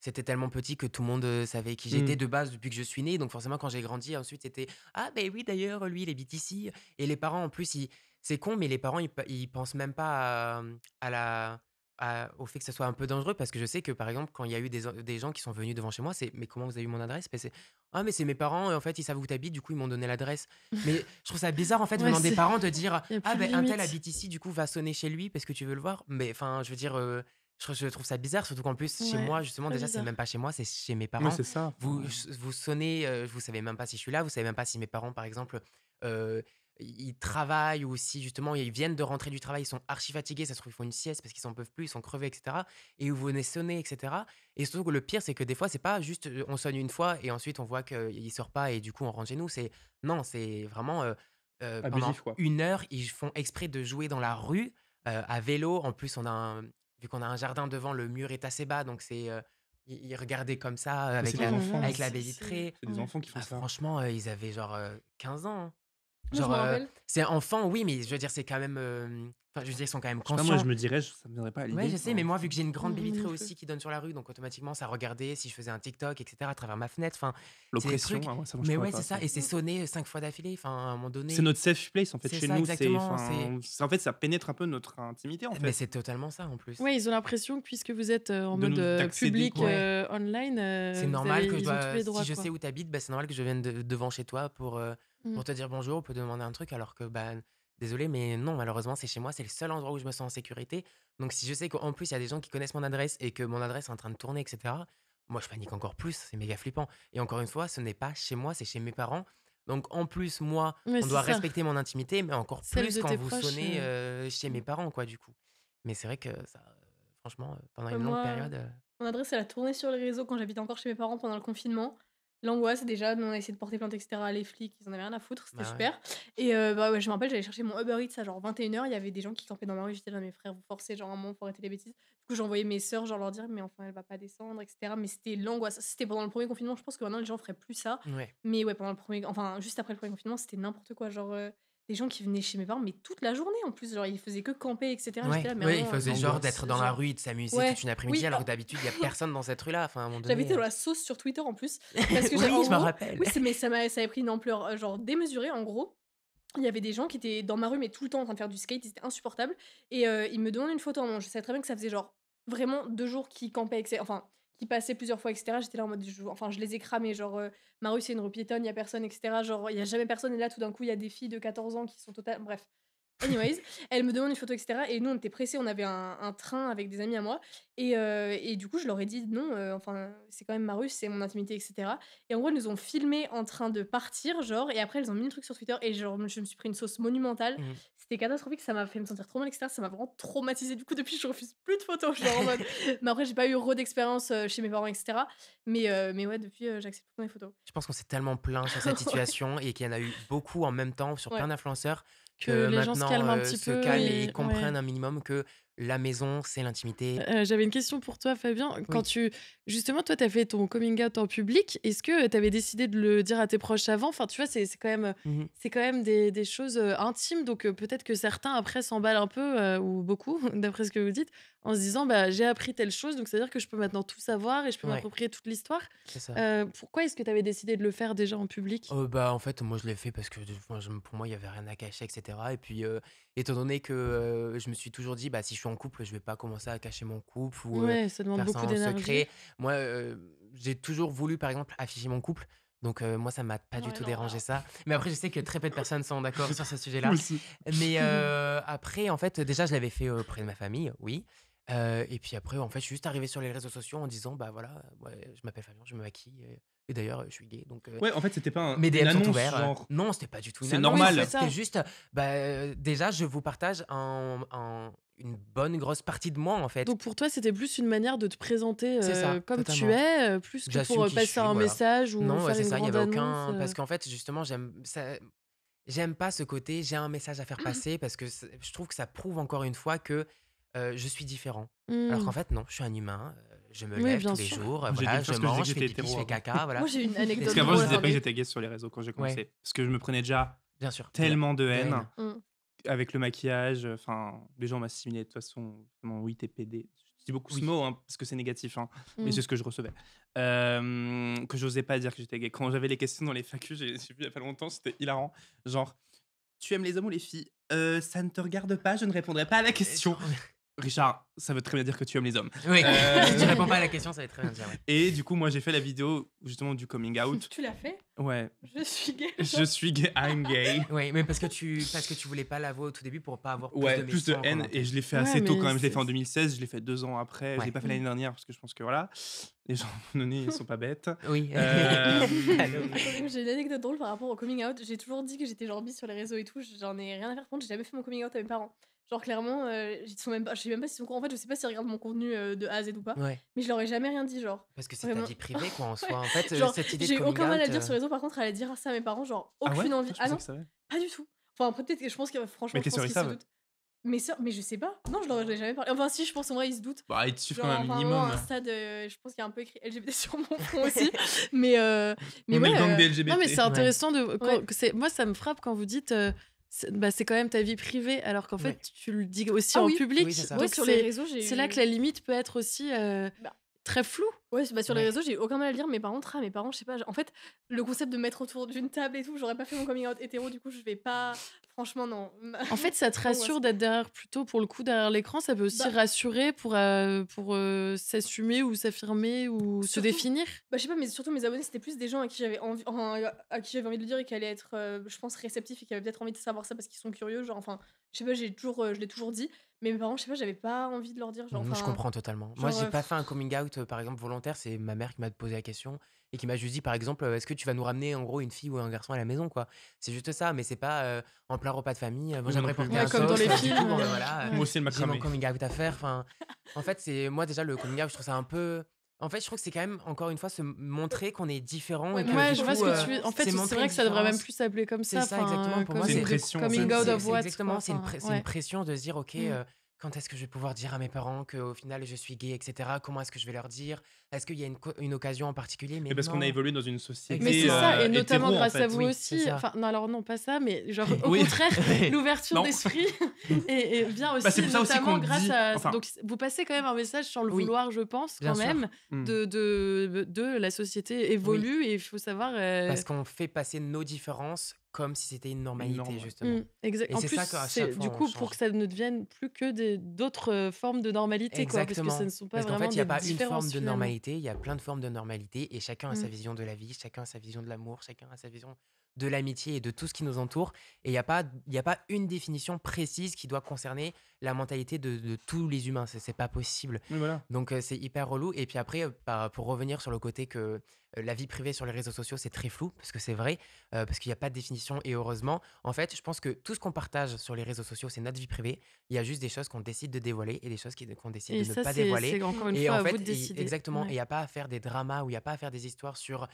c'était tellement petit que tout le monde savait qui j'étais Mm. de base depuis que je suis né donc forcément quand j'ai grandi ensuite c'était ah ben oui d'ailleurs lui il habite ici et les parents en plus c'est con mais les parents ils pensent même pas à la au fait que ça soit un peu dangereux parce que je sais que par exemple quand il y a eu des gens qui sont venus devant chez moi c'est mais comment vous avez eu mon adresse. Ben, c'est ah mais c'est mes parents et en fait ils savent où t'habites du coup ils m'ont donné l'adresse mais je trouve ça bizarre en fait Ouais, venant des c'est- parents de dire y a ah plus de ben un tel limite. habite ici du coup va sonner chez lui parce que tu veux le voir mais enfin je veux dire je trouve ça bizarre surtout qu'en plus chez Ouais, moi justement très déjà c'est bizarre. même pas chez moi c'est chez mes Oui, parents c'est ça. vous sonnez vous savez même pas si je suis là vous savez même pas si mes parents par exemple euh, ils travaillent ou si justement ils viennent de rentrer du travail ils sont archi fatigués ça se trouve ils font une sieste parce qu'ils s'en peuvent plus ils sont crevés etc et vous venez sonner etc et surtout que le pire c'est que des fois c'est pas juste on sonne une fois et ensuite on voit qu'il sort pas et du coup on rentre chez nous c'est non c'est vraiment pendant Abusif, quoi. 1 heure, ils font exprès de jouer dans la rue, à vélo. En plus, vu qu'on a un jardin devant, le mur est assez bas, donc ils regardaient comme ça, Mais c'est Oh des là enfants. là, avec la baie c'est vitrée. C'est des ouais. enfants qui font Ah, ça. franchement, ils avaient genre 15 ans, hein. Moi, je Genre, me rappelle. c'est enfant, oui, mais je veux dire, c'est quand même. Enfin, je veux dire, ils sont quand même Je sais pas, moi, je conscients. me dirais, ça me viendrait pas à Ouais, l'idée. je sais, mais moi, vu que j'ai une grande baie Moi vitrée non plus. aussi qui donne sur la rue, donc automatiquement, ça regardait si je faisais un TikTok, etc., à travers ma fenêtre. Enfin, c'est des L'oppression, trucs. moi, ça marche Mais pas, ouais, quoi. c'est ça. Et c'est sonné 5 fois d'affilée. Enfin, à un moment C'est donné. notre safe place, en fait, C'est chez ça, nous. C'est, exactement. en fait, ça pénètre un peu notre intimité, en Mais fait. c'est totalement ça, en plus. Ouais, ils ont l'impression que puisque vous êtes en De mode d'accéder, public quoi. Ouais. online, C'est normal que ils ont tous les droits, si je quoi. sais où t'habites, bah, c'est normal que je vienne devant chez toi Mm. pour te dire bonjour, pour te demander un truc, alors que, bah, désolé, mais non, malheureusement, c'est chez moi, c'est le seul endroit où je me sens en sécurité. Donc, si je sais qu'en plus, il y a des gens qui connaissent mon adresse et que mon adresse est en train de tourner, etc., moi, je panique encore plus, c'est méga flippant. Et encore une fois, ce n'est pas chez moi, c'est chez mes parents. Donc, en plus, moi, Ouais, on c'est doit ça. respecter mon intimité, mais encore Celle plus de quand tes vous proches. sonnez chez mes Mm. parents, quoi, du coup. Mais c'est vrai que ça, franchement, pendant Ouais, une longue moi, période. mon adresse, elle a tourné sur les réseaux quand j'habitais encore chez mes parents pendant le confinement. L'angoisse, déjà, nous, on a essayé de porter plainte, etc. Les flics, ils en avaient rien à foutre, c'était Bah ouais. super. Et bah ouais, je me rappelle, j'allais chercher mon Uber Eats à genre 21h, il y avait des gens qui campaient dans ma rue, j'étais là, mes frères, vous forcez, genre un moment, faut arrêter les bêtises. Du coup, j'ai envoyé mes sœurs, genre leur dire, mais enfin, elle va pas descendre, etc. Mais c'était l'angoisse. C'était pendant le premier confinement, je pense que maintenant, les gens feraient plus ça. Ouais. Mais ouais, pendant le premier, enfin, juste après le premier confinement, c'était n'importe quoi. Genre, des gens qui venaient chez mes parents, mais toute la journée en plus, genre, ils faisaient que camper, etc. J'étais Ouais, là, mais ouais, il vraiment, faisait genre l'angoisse. d'être dans la genre, rue et de s'amuser ouais, toute une après-midi, oui, alors que d'habitude, il y a personne dans cette rue-là. Enfin, à un moment j'avais donné. été dans la sauce sur Twitter en plus. Parce que, en Oui, je m'en gros, rappelle. oui, mais ça avait pris une ampleur genre démesurée. En gros, il y avait des gens qui étaient dans ma rue, mais tout le temps en train de faire du skate, ils étaient insupportables. Et ils me demandaient une photo en main. Je savais très bien que ça faisait genre vraiment 2 jours qu'ils campaient, enfin, qui passaient plusieurs fois, etc. J'étais là en mode, enfin, je les ai cramés. Genre, ma rue, c'est une rue piétonne, il y a personne, etc. Genre, il y a jamais personne. Et là, tout d'un coup, il y a des filles de 14 ans qui sont totalement. Bref. Anyways, elle me demande une photo, etc. Et nous, on était pressés, on avait un train avec des amis à moi. Et du coup, je leur ai dit non, enfin, c'est quand même ma rue, c'est mon intimité, etc. Et en gros, elles nous ont filmé en train de partir, genre, et après, elles ont mis le truc sur Twitter. Et genre, je me suis pris une sauce monumentale. Mhm. C'était catastrophique, ça m'a fait me sentir trop mal, etc. Ça m'a vraiment traumatisée. Du coup, depuis, je refuse plus de photos. Genre en mode. Mais après, j'ai pas eu d'expérience chez mes parents, etc. Mais ouais, depuis, j'accepte toutes mes photos. Je pense qu'on s'est tellement plaint sur cette situation et qu'il y en a eu beaucoup en même temps sur Ouais. plein d'influenceurs Que que les gens se maintenant calment un petit se peu calment et et comprennent ouais. un minimum que la maison, c'est l'intimité. J'avais une question pour toi, Fabien. Quand Oui. justement, toi, tu as fait ton coming out en public, est-ce que tu avais décidé de le dire à tes proches avant? Enfin, tu vois, Mhm. c'est quand même des choses intimes, donc peut-être que certains après s'emballent un peu, ou beaucoup, d'après ce que vous dites, en se disant, bah, j'ai appris telle chose, donc c'est-à-dire que je peux maintenant tout savoir et je peux Ouais, m'approprier toute l'histoire. c'est ça. Pourquoi est-ce que tu avais décidé de le faire déjà en public? Bah, en fait, moi, je l'ai fait parce que pour moi, il y avait rien à cacher, etc. Et puis, étant donné que je me suis toujours dit, bah, si je suis en couple, je vais pas commencer à cacher mon couple ou Ouais, ça demande faire ça beaucoup en d'énergie. secret. Moi, j'ai toujours voulu, par exemple, afficher mon couple. Donc, moi, ça m'a pas du Ouais, tout non, dérangé alors. ça. Mais après, je sais que très peu de personnes sont d'accord sur ce Moi sujet-là. aussi. Mais après, en fait, déjà, je l'avais fait auprès de ma famille, oui. Et puis après, en fait, je suis juste arrivé sur les réseaux sociaux en disant, bah voilà, ouais, je m'appelle Fabien, je me maquille. Et d'ailleurs, je suis gay. Donc, Ouais, en fait, c'était pas mes une DM sont annonce, ouverts. genre. Non, c'était pas du tout une C'est annonce. Oui, normal. c'est C'était ça. juste, bah, déjà, je vous partage une bonne grosse partie de moi, en fait. Donc pour toi, c'était plus une manière de te présenter C'est ça, comme tu totalement. es, plus que J'assume pour qui je passer suis, un voilà. message ou Non, ouais, faire c'est une ça, il y grande avait annonce. aucun. Parce qu'en fait, justement, j'aime pas ce côté, j'ai un message à faire passer parce que je trouve que ça prouve encore une fois que je suis différent. Alors qu'en Hmm. fait, non, je suis un humain, je me Oui, lève bien tous les sûr. jours, J'ai dû voilà, le je faire parce que je disais mange, que je fais j'étais pipi, je hétéro fais avant. caca, voilà. Moi, j'ai une anecdote Parce qu'avant, je drôle. disais pas que Attendez. j'étais gay sur les réseaux quand j'ai Ouais, commencé. Parce que je me prenais déjà bien sûr. tellement de De haine haine. Mm. avec le maquillage. Enfin, les gens m'assimilaient de toute façon. Oui, t'es PD. Je dis beaucoup ce Oui. mot hein, parce que c'est négatif, hein, mais Mm. c'est ce que je recevais. Que j'osais pas dire que j'étais gay. Quand j'avais les questions dans les FAQ, j'ai vu il y a pas longtemps, c'était hilarant. Genre, tu aimes les hommes ou les filles Ça ne te regarde pas, je ne répondrai pas à la question. Richard, ça veut très bien dire que tu aimes les hommes. Oui, Euh, si tu réponds pas à la question, ça va être très bien dire. Ouais. Et du coup, moi, j'ai fait la vidéo justement du coming out. Tu l'as fait? Ouais, Je suis gay. je suis gay, I'm gay. Oui, mais parce que tu voulais pas l'avouer au tout début pour pas avoir Ouais, plus plus de méchants en haine. commentaire. Et je l'ai fait Ouais, assez tôt mais quand même. Je l'ai fait en c'est- 2016, je l'ai fait 2 ans après. Je Ouais. l'ai pas fait l'année dernière parce que je pense que voilà, les gens à un moment donné, ils sont pas bêtes. Oui. Euh, J'ai une anecdote drôle par rapport au coming out. J'ai toujours dit que j'étais genre bi sur les réseaux et tout. J'en ai rien à faire contre. J'ai jamais fait mon coming out à mes parents. Genre clairement, ils sont même pas, je sais même pas s'ils sont au courant. En fait, je sais pas s'ils regardent mon contenu de A à Z ou pas. Ouais, Mais je leur ai jamais rien dit, genre. parce que c'est ta Vraiment. vie privée, quoi, en soi. En fait, Genre, cette idée de j'ai coming aucun mal à out, le dire sur les réseaux. Par contre, à le dire ça à mes parents, genre Ah aucune ouais envie. Je Ah pensais non, que ça allait. pas du tout. Enfin, après, peut-être que je pense que franchement, Mais je tes pense sœurs, ils qu'ils se savent. doutent. Mes sœurs, mais je sais pas. Non, je leur ai jamais parlé. Enfin, si, je pense en vrai, ils se doutent. Bah, ils te suivent Genre, quand même un enfin, vraiment, à minimum. un stade, je pense qu'il y a un peu écrit LGBT sur mon front aussi. Mais, On met le gang des ouais. LGBT. Non, mais c'est Ouais. intéressant Ouais. moi, ça me frappe quand vous dites. C'est quand même ta vie privée, alors qu'en fait, Ouais. tu le dis aussi Ah en oui. public. Oui, c'est ça. Ouais, Donc, sur les réseaux, j'ai c'est là eu. que la limite peut être aussi Bah, très floue. Ouais, bah sur les Ouais. réseaux, j'ai eu aucun mal à le dire, mais par contre, mes parents, je sais pas. En fait, le concept de mettre autour d'une table et tout, j'aurais pas fait mon coming out hétéro, du coup, je vais pas. Franchement, non. En fait, ça te rassure d'être plutôt pour le coup derrière l'écran. Ça peut aussi Bah, rassurer pour s'assumer ou s'affirmer ou se surtout, définir. bah, je sais pas, mais surtout mes abonnés, c'était plus des gens à qui j'avais envie, enfin, à qui j'avais envie de le dire et qui allaient être, je pense, réceptifs et qui avaient peut-être envie de savoir ça parce qu'ils sont curieux. Genre, enfin, je sais pas, je l'ai toujours dit, mais mes parents, je sais pas, j'avais pas envie de leur dire. Genre, Je enfin, comprends totalement. Moi, genre, j'ai pas fait un coming out, par exemple, volontaire. C'est ma mère qui m'a posé la question et qui m'a juste dit, par exemple, est-ce que tu vas nous ramener en gros une fille ou un garçon à la maison, quoi. C'est juste ça, mais c'est pas en plein repas de famille. Moi, Oui, j'aimerais non plus. porter Ouais, un comme dans toast. les Du films. coup, bon, voilà, Moi aussi, le j'ai mon macramé. coming out à faire. Enfin, en fait, c'est moi déjà le coming out, je trouve ça un peu. En fait, je trouve que c'est quand même encore une fois se montrer qu'on est différent Ouais, et que moi, Ouais, du je vois coup, ce que tu veux. En fait, c'est c'est montrer vrai une que ça devrait même différence. plus s'appeler comme C'est ça. ça, exactement. Pour moi, C'est une de pression, en coming fait. out of c'est what, exactement, quoi. c'est une, Enfin, c'est ouais. une pression de se dire, ok, Mm. quand est-ce que je vais pouvoir dire à mes parents qu'au final je suis gay, etc. Comment est-ce que je vais leur dire? Est-ce qu'il y a une occasion en particulier? Mais Mais parce qu'on a non. évolué dans une Mais société c'est ça, et hétéro, notamment en grâce à fait. vous Oui, aussi. c'est ça. Enfin, non, alors non, pas ça, mais genre au Oui. contraire, l'ouverture Non. d'esprit et vient aussi, Bah, c'est pour ça aussi notamment qu'on grâce dit. à. Enfin, Donc, vous passez quand même un message sans le Oui, vouloir, je pense, bien quand sûr. même, de la société Oui. évolue et il faut savoir. Parce qu'on fait passer nos différences comme si c'était une normalité, norme, ouais. justement. Exact. Et En c'est plus, ça qu'à chaque c'est fois du on coup pour change. que ça ne devienne plus que d'autres formes de normalité, quoi, parce que ça Exactement. ne sont pas Parce qu'en vraiment fait, il n'y a des pas une différences forme de finalement. normalité, il y a plein de formes de normalité et chacun a sa Mm. vision de la vie, chacun a sa vision de l'amour, chacun a sa vision de l'amitié et de tout ce qui nous entoure. Et il y a pas une définition précise qui doit concerner la mentalité de tous les humains. C'est pas possible. Oui, voilà. Donc, c'est hyper relou. Et puis après, pour revenir sur le côté que la vie privée sur les réseaux sociaux, c'est très flou, parce que c'est vrai, parce qu'il n'y a pas de définition. Et heureusement, en fait, je pense que tout ce qu'on partage sur les réseaux sociaux, c'est notre vie privée. Il y a juste des choses qu'on décide de dévoiler et des choses qu'on décide Et de ne ça, pas dévoiler. c'est encore une Et fois en à fait, vous de décider. exactement, et il Ouais. n'y a pas à faire des dramas ou il n'y a pas à faire des histoires sur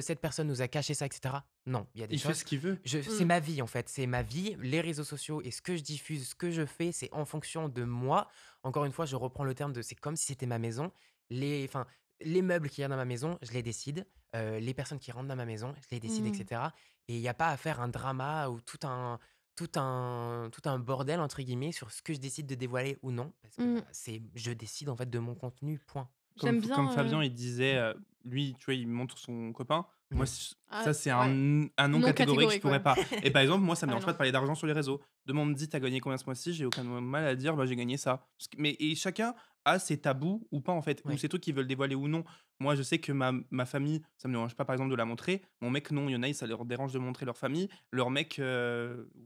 cette personne nous a caché ça, etc. Non, il y a des Il fait choses. ce qu'il veut. C'est ma vie en fait, c'est ma vie. Les réseaux sociaux et ce que je diffuse, ce que je fais, c'est en fonction de moi. Encore une fois, je reprends le terme de c'est comme si c'était ma maison. Les meubles qu'il y a dans ma maison, je les décide. Les personnes qui rentrent dans ma maison, je les décide, Mm. etc. Et il n'y a pas à faire un drama ou tout un bordel entre guillemets sur ce que je décide de dévoiler ou non, parce que Mm. je décide en fait de mon contenu, point. J'aime Comme bien. Fabien, il disait, lui, tu vois, il montre son copain. Moi, Mhm. ça, Ah, c'est ouais. un non Non catégorique, je catégorique, pourrais ouais. pas. Et par exemple, moi, ça me Ah, dérange non. pas de parler d'argent sur les réseaux. Demain, on me dit, t'as gagné combien ce mois-ci? J'ai aucun mal à dire, bah, j'ai gagné ça. Et chacun a ses tabous ou pas, en fait, ou Ouais. ses trucs qu'ils veulent dévoiler ou non. Moi, je sais que ma famille, ça me dérange pas, par exemple, de la montrer. Mon mec, non, il y en a, ça leur dérange de montrer leur famille. Leur mec,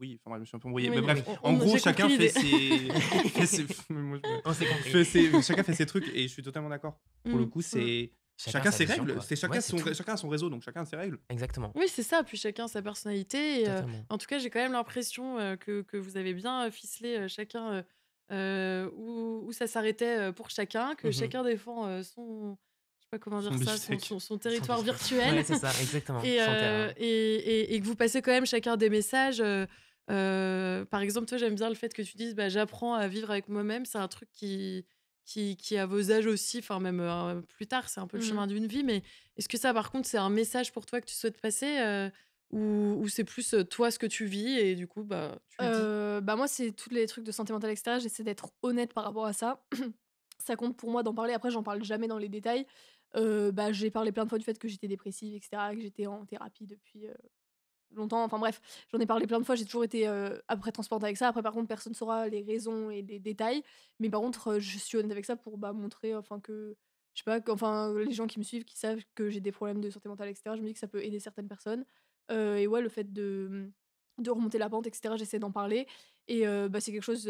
oui, enfin, je me suis un peu embrouillé. Oui, Mais bref, on- en on- gros, j'ai chacun compris fait l'idée. ses. Moi, On s'est compris. chacun fait ses trucs et je suis totalement d'accord. Pour le Mm. coup, c'est. Chacun Chacun sa ses vision, règles, quoi. c'est Ouais, c'est tout. chacun a son réseau, donc chacun a ses règles. Exactement. Oui, c'est ça. Puis chacun sa personnalité. Et, Totalement. en tout cas, j'ai quand même l'impression que vous avez bien ficelé chacun où ça s'arrêtait pour chacun, que Mhm. chacun défend je sais pas comment Son dire ça, beefsteak. son territoire Sans discuter. virtuel. Ouais, c'est ça, exactement. Et, Son terrain. et que vous passez quand même chacun des messages. Par exemple, toi, j'aime bien le fait que tu dises j'apprends à vivre avec moi-même. C'est un truc qui à vos âges aussi, enfin même plus tard, c'est un peu le Mhm. chemin d'une vie. Mais est-ce que ça, par contre, c'est un message pour toi que tu souhaites passer ou c'est plus toi ce que tu vis et du coup, tu le dis? Bah moi, c'est tous les trucs de santé mentale, etc. J'essaie d'être honnête par rapport à ça. Ça compte pour moi d'en parler. Après, j'en parle jamais dans les détails. Bah, j'ai parlé plein de fois du fait que j'étais dépressive, etc., que j'étais en thérapie depuis longtemps. Enfin bref, j'en ai parlé plein de fois. J'ai toujours été après transparente avec ça. Après, par contre, personne saura les raisons et les détails. Mais par contre, je suis honnête avec ça pour montrer, enfin que je sais pas, enfin les gens qui me suivent, qui savent que j'ai des problèmes de santé mentale, etc. Je me dis que ça peut aider certaines personnes. Et ouais, le fait de remonter la pente, etc. J'essaie d'en parler. Et bah, c'est quelque chose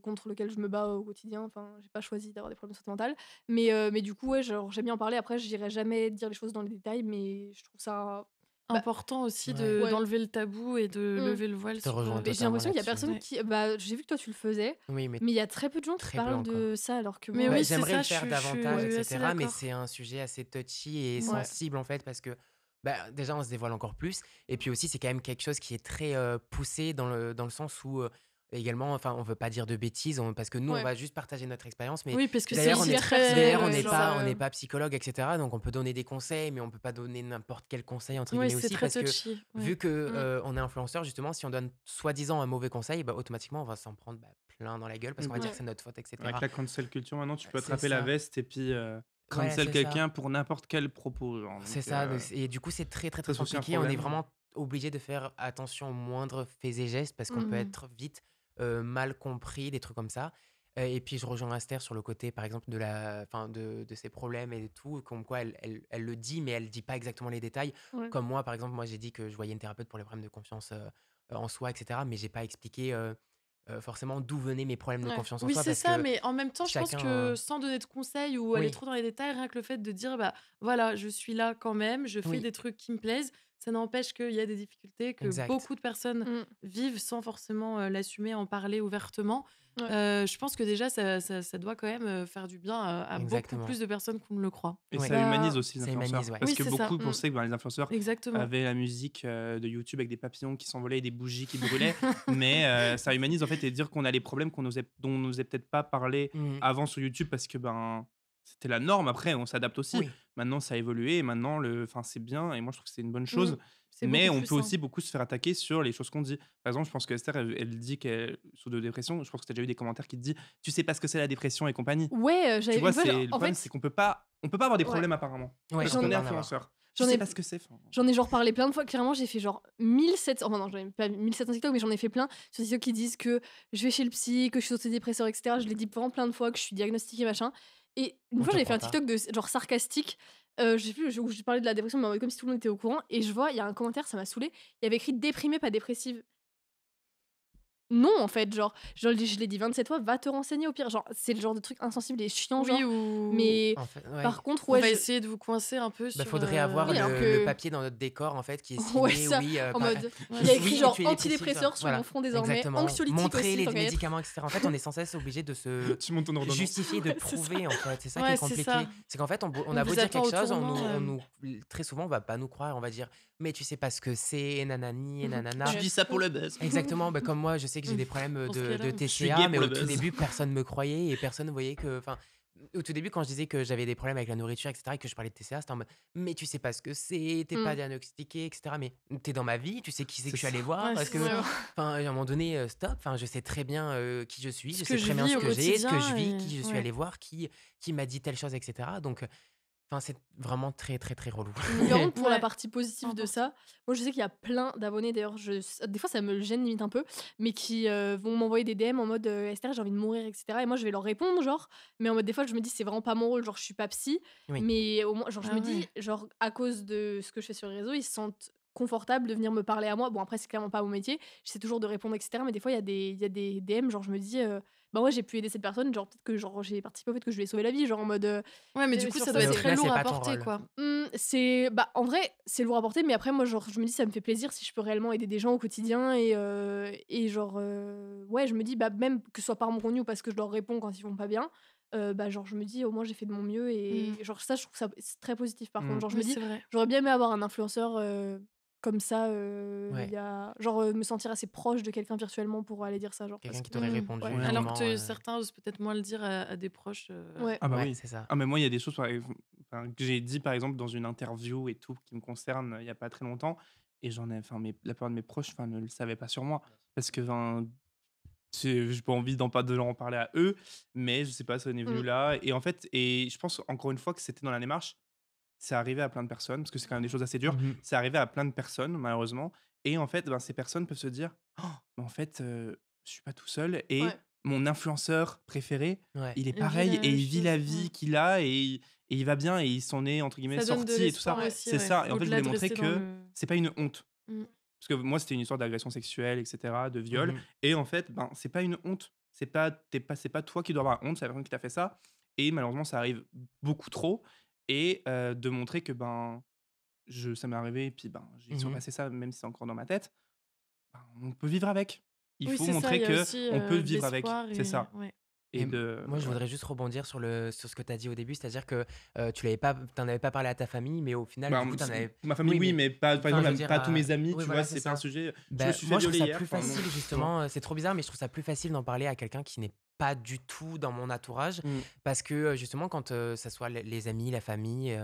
contre lequel je me bats au quotidien. Enfin, j'ai pas choisi d'avoir des problèmes de santé mentale. Mais du coup, ouais, genre, j'aime bien en parler. Après, je n'irai jamais dire les choses dans les détails, mais je trouve ça. Bah, Important aussi Ouais. ouais. d'enlever le tabou et de Mm. lever le voile te sur. rejoins Mais j'ai totalement l'impression qu'il y a là-dessus. personne Ouais. qui. Bah, j'ai vu que toi, tu le faisais, Oui, mais mais il y a très peu de gens qui très peu parlent encore. de ça, alors que Mais moi. oui, Ouais, c'est j'aimerais ça, le faire je suis davantage, assez etc. Mais d'accord. c'est un sujet assez touchy et Ouais. sensible en fait, parce que Bah, déjà, on se dévoile encore plus. Et puis aussi, c'est quand même quelque chose qui est très poussé dans le sens où également, enfin, on veut pas dire de bêtises parce que nous, on Ouais. va juste partager notre expérience. Mais Oui, parce que c'est d'ailleurs, on aussi est, Hyper personnel, d'ailleurs, très. genre, on n'est pas psychologue, etc. Donc, on peut donner des conseils, mais on peut pas donner n'importe quel conseil, entre Oui, guillemets c'est aussi, très parce que touchy. vu Ouais. que Mm. on est influenceur, justement, si on donne soi-disant un mauvais conseil, bah, automatiquement, on va s'en prendre plein dans la gueule parce qu'on va dire Ouais. que c'est notre faute, Avec etc. la cancel culture, maintenant, tu peux C'est attraper la ça. veste et puis Voilà, cancel c'est ça. quelqu'un pour n'importe quel propos. Genre. C'est Donc, ça, et du coup, c'est très, très, ça, très c'est aussi un compliqué. On est problème. vraiment obligé de faire attention aux moindres faits et gestes parce qu'on peut Mhm. être vite mal compris, des trucs comme ça. Et puis, je rejoins Esther sur le côté, par exemple, enfin, de ses problèmes et tout, comme quoi elle le dit, mais elle dit pas exactement les détails. Ouais. Comme moi, par exemple, moi, j'ai dit que je voyais une thérapeute pour les problèmes de confiance en soi, etc. Mais j'ai pas expliqué forcément d'où venaient mes problèmes de Ouais. confiance en Oui, soi c'est parce ça, que mais en même temps, je pense chacun. que sans donner de conseils ou aller Oui, trop dans les détails, rien que le fait de dire, bah voilà, je suis là quand même, je fais oui, des trucs qui me plaisent, ça n'empêche qu'il y a des difficultés, que exact. beaucoup de personnes Mm. vivent sans forcément l'assumer, en parler ouvertement. Ouais. Je pense que déjà, ça doit quand même faire du bien à beaucoup Exactement. plus de personnes qu'on ne le croit. Et Oui, ça humanise Bah, aussi les ça influenceurs. humanise, ouais. Parce Oui, que c'est ça, beaucoup pensaient que les influenceurs exactement. avaient la musique de YouTube avec des papillons qui s'envolaient et des bougies qui brûlaient. Mais ça humanise en fait et dire qu'on a les problèmes dont on n'osait peut-être pas parler Mhm. avant sur YouTube parce que c'était la norme. Après, on s'adapte aussi. Oui, Maintenant, ça a évolué et maintenant, enfin, c'est bien. Et moi, je trouve que c'est une bonne Mm, chose. c'est Mais beaucoup on plus peut sain. aussi beaucoup se faire attaquer sur les choses qu'on dit. Par exemple, je pense que Esther, elle dit qu'elle souffre de dépression. Je pense que tu as déjà eu des commentaires qui te disent tu sais pas ce que c'est la dépression et compagnie. ouais, Tu j'avais vois, une fois, c'est le en problème, c'est fait, on peut pas avoir des ouais, problèmes apparemment ouais, parce on qu'on peut est pas en avoir. influenceur. Tu j'en sais ai, pas ce que c'est. Enfin, j'en ai genre parlé plein de fois. Clairement, j'ai fait genre 1700, enfin non, j'en ai pas 1700 TikTok, mais j'en ai fait plein sur TikTok qui disent que je vais chez le psy, que je suis antidépresseur, etc. Je l'ai dit vraiment plein de fois, que je suis diagnostiquée, machin. Et une On fois, te j'avais fait croit un pas. TikTok de genre sarcastique, je sais plus, où je parlais de la dépression, mais en mode comme si tout le monde était au courant. Et je vois, il y a un commentaire, ça m'a saoulé. Il y avait écrit déprimée, pas dépressive. Non, en fait, genre, je l'ai dit 27 fois, va te renseigner au pire. Genre, c'est le genre de truc insensible et chiant, Oui, genre. ou Mais En fait, ouais. par contre, on ouais, va essayer de vous coincer un peu Bah, sur. faudrait avoir oui, alors le que. papier dans notre décor, en fait, qui est Ouais, signé, ça, oui, en mode. Ouais, Il y a c'est écrit oui, genre tu es dépressif. antidépresseur sur mon Voilà, front désormais, exactement. anxiolytique Montrer aussi, les tant qu'à y être. médicaments, etc. En fait, on est sans cesse obligé de se tu montes ton ordonnance. justifier, de Ouais, c'est ça. prouver, en fait. C'est ça qui Ouais, est c'est compliqué. ça. C'est qu'en fait, on On a beau vous dire attend quelque au chose, tournant. très souvent, on va pas nous croire. On va dire, mais tu sais pas ce que c'est, et nanani, et nanana. Tu Ouais. dis ça pour le buzz. Exactement, bah, comme moi, je sais que j'ai des Mmh. problèmes Dans ce de cas-là. Je suis TCA, gay mais pour au le tout buzz. début, personne me croyait et personne ne voyait que. Enfin, au tout début, quand je disais que j'avais des problèmes avec la nourriture, etc., et que je parlais de TCA, c'était en mode, mais tu sais pas ce que c'est, t'es pas Mm. diagnostiqué, etc. Mais t'es dans ma vie, tu sais qui c'est C'est que je suis allé ça. voir, Ouais, parce c'est que, ça. enfin, à un moment donné, stop, enfin, je sais très bien qui je suis, Ce je que sais je très bien vis ce au que j'ai, ce que je quotidien vis, et qui je suis ouais. allé voir, qui m'a dit telle chose, etc. Donc, enfin, c'est vraiment très, très, très relou. Mais par contre, pour la Ouais, partie positive de important. ça, moi je sais qu'il y a plein d'abonnés, d'ailleurs, des fois ça me gêne limite un peu, mais qui vont m'envoyer des DM en mode Esther, j'ai envie de mourir, etc. Et moi je vais leur répondre, genre, mais en mode des fois je me dis c'est vraiment pas mon rôle, genre je suis pas psy, Oui, mais au moins, genre je Ah me dis, ouais. genre à cause de ce que je fais sur les réseaux, ils se sentent confortables de venir me parler à moi. Bon, après, c'est clairement pas mon métier, j'essaie toujours de répondre, etc. Mais des fois, il y a des DM, genre je me dis, bah ouais, j'ai pu aider cette personne, genre peut-être que genre, j'ai participé au fait que je lui ai sauvé la vie, genre en mode. Ouais, mais du coup, Sur ça ça, doit mais être au c'est. très final, c'est lourd à pas ton porter, rôle. quoi. C'est bah en vrai c'est lourd à porter, mais après moi genre je me dis ça me fait plaisir si je peux réellement aider des gens au quotidien et genre ouais je me dis bah même que ce soit par mon contenu ou parce que je leur réponds quand ils vont pas bien, bah genre je me dis au moins j'ai fait de mon mieux et Mm. genre ça je trouve ça c'est très positif par contre, Mm. genre je me Oui, dis c'est vrai. j'aurais bien aimé avoir un influenceur comme ça il Ouais, y a genre me sentir assez proche de quelqu'un virtuellement pour aller dire ça genre parce quelqu'un qui que t'aurait Mm. répondu ouais Ouais. Alors vraiment. que certains osent peut-être moins le dire à des proches. ouais Ah bah Ouais, oui. c'est ça. Ah mais moi, il y a des choses que j'ai dit, par exemple, dans une interview et tout, qui me concerne il y a pas très longtemps. Et la plupart de mes proches ne le savaient pas sur moi. Parce que j'ai pas envie de leur en parler à eux, mais je sais pas, ça en est venu Mm. là. Et en fait, je pense encore une fois que c'était dans la démarche. C'est arrivé à plein de personnes, parce que c'est quand même des choses assez dures. Mhm. C'est arrivé à plein de personnes, malheureusement. Et en fait, ces personnes peuvent se dire oh, mais en fait, je suis pas tout seul. Et ouais mon influenceur préféré, Ouais, il est Il vit la pareil et même il vit la chose. vie Ouais. qu'il a et il va bien et il s'en est, entre guillemets, Ça donne de sorti et tout ça. l'espoir ouais aussi, C'est ouais. ça. Et en fait, je Au-delà voulais de montrer rester dans que le. c'est pas une honte. Mm. Parce que moi, c'était une histoire d'agression sexuelle, etc., de viol. mhm. Et en fait, c'est pas une honte. C'est pas toi qui dois avoir honte, c'est la personne qui t'a fait ça. Et malheureusement, ça arrive beaucoup trop. Et de montrer que ça m'est arrivé, et puis j'ai Mhm. surpassé ça, même si c'est encore dans ma tête. On peut vivre avec. Il Oui, faut c'est ça. Il montrer y a que aussi on peut de vivre avec. l'espoir C'est et ça. ouais. et de moi, je ouais. voudrais juste rebondir sur ce que tu as dit au début, c'est-à-dire que t'en avais pas parlé à ta famille, mais au final, Bah, du coup, t'en avais. ma famille, Oui, oui, mais mais pas, par enfin, je veux exemple, dire, pas à tous mes amis, oui, tu vois, voilà, c'est c'est pas un ça. sujet. Je me Ben, suis fait moi, je trouve violer ça hier, plus enfin, non, facile, tu vois. justement. C'est trop bizarre, mais je trouve ça plus facile d'en parler à quelqu'un qui n'est pas du tout dans mon entourage. Mm. Parce que, justement, quand ça soit les amis, la famille,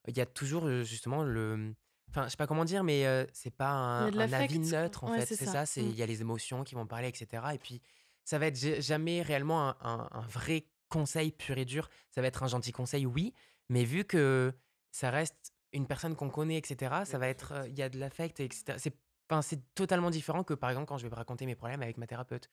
il y a toujours, justement, le. Enfin, je sais pas comment dire, mais c'est pas Il y a de un avis l'affect, quoi. neutre, en Ouais, fait. c'est C'est ça. ça, il y a les émotions qui vont parler, etc. Et puis, ça va être jamais réellement un vrai conseil pur et dur. Ça va être un gentil conseil, oui, mais vu que ça reste une personne qu'on connaît, etc., Il y a ça de va être, l'affect. il y a de l'affect, etc. C'est totalement différent que, par exemple, quand je vais raconter mes problèmes avec ma thérapeute.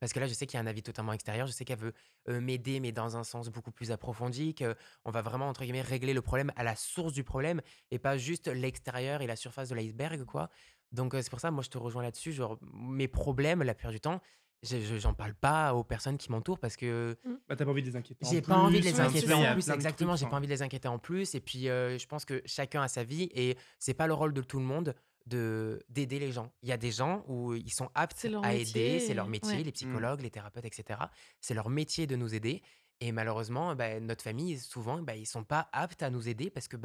Parce que là, je sais qu'il y a un avis totalement extérieur, je sais qu'elle veut m'aider, mais dans un sens beaucoup plus approfondi, qu'on va vraiment, entre guillemets, régler le problème à la source du problème et pas juste l'extérieur et la surface de l'iceberg, quoi. Donc, c'est pour ça, moi, je te rejoins là-dessus. Genre, mes problèmes, la plupart du temps, j'en parle pas aux personnes qui m'entourent parce que Mmh. Bah, t'as pas envie de les inquiéter en j'ai pas envie de plus. les Ouais, Enfin, tu c'est inquiéter vois, il y en ça. a plus, plein de trucs. exactement. J'ai pas Enfin, envie de les inquiéter en plus. Et puis, je pense que chacun a sa vie et c'est pas le rôle de tout le monde d'aider les gens. Il y a des gens où ils sont C'est aptes leur à aider, c'est métier leur et métier, ouais. les mm. psychologues, les thérapeutes, etc. C'est leur métier de nous aider. Et malheureusement, bah, notre famille, souvent, bah, ils sont pas aptes à nous aider parce que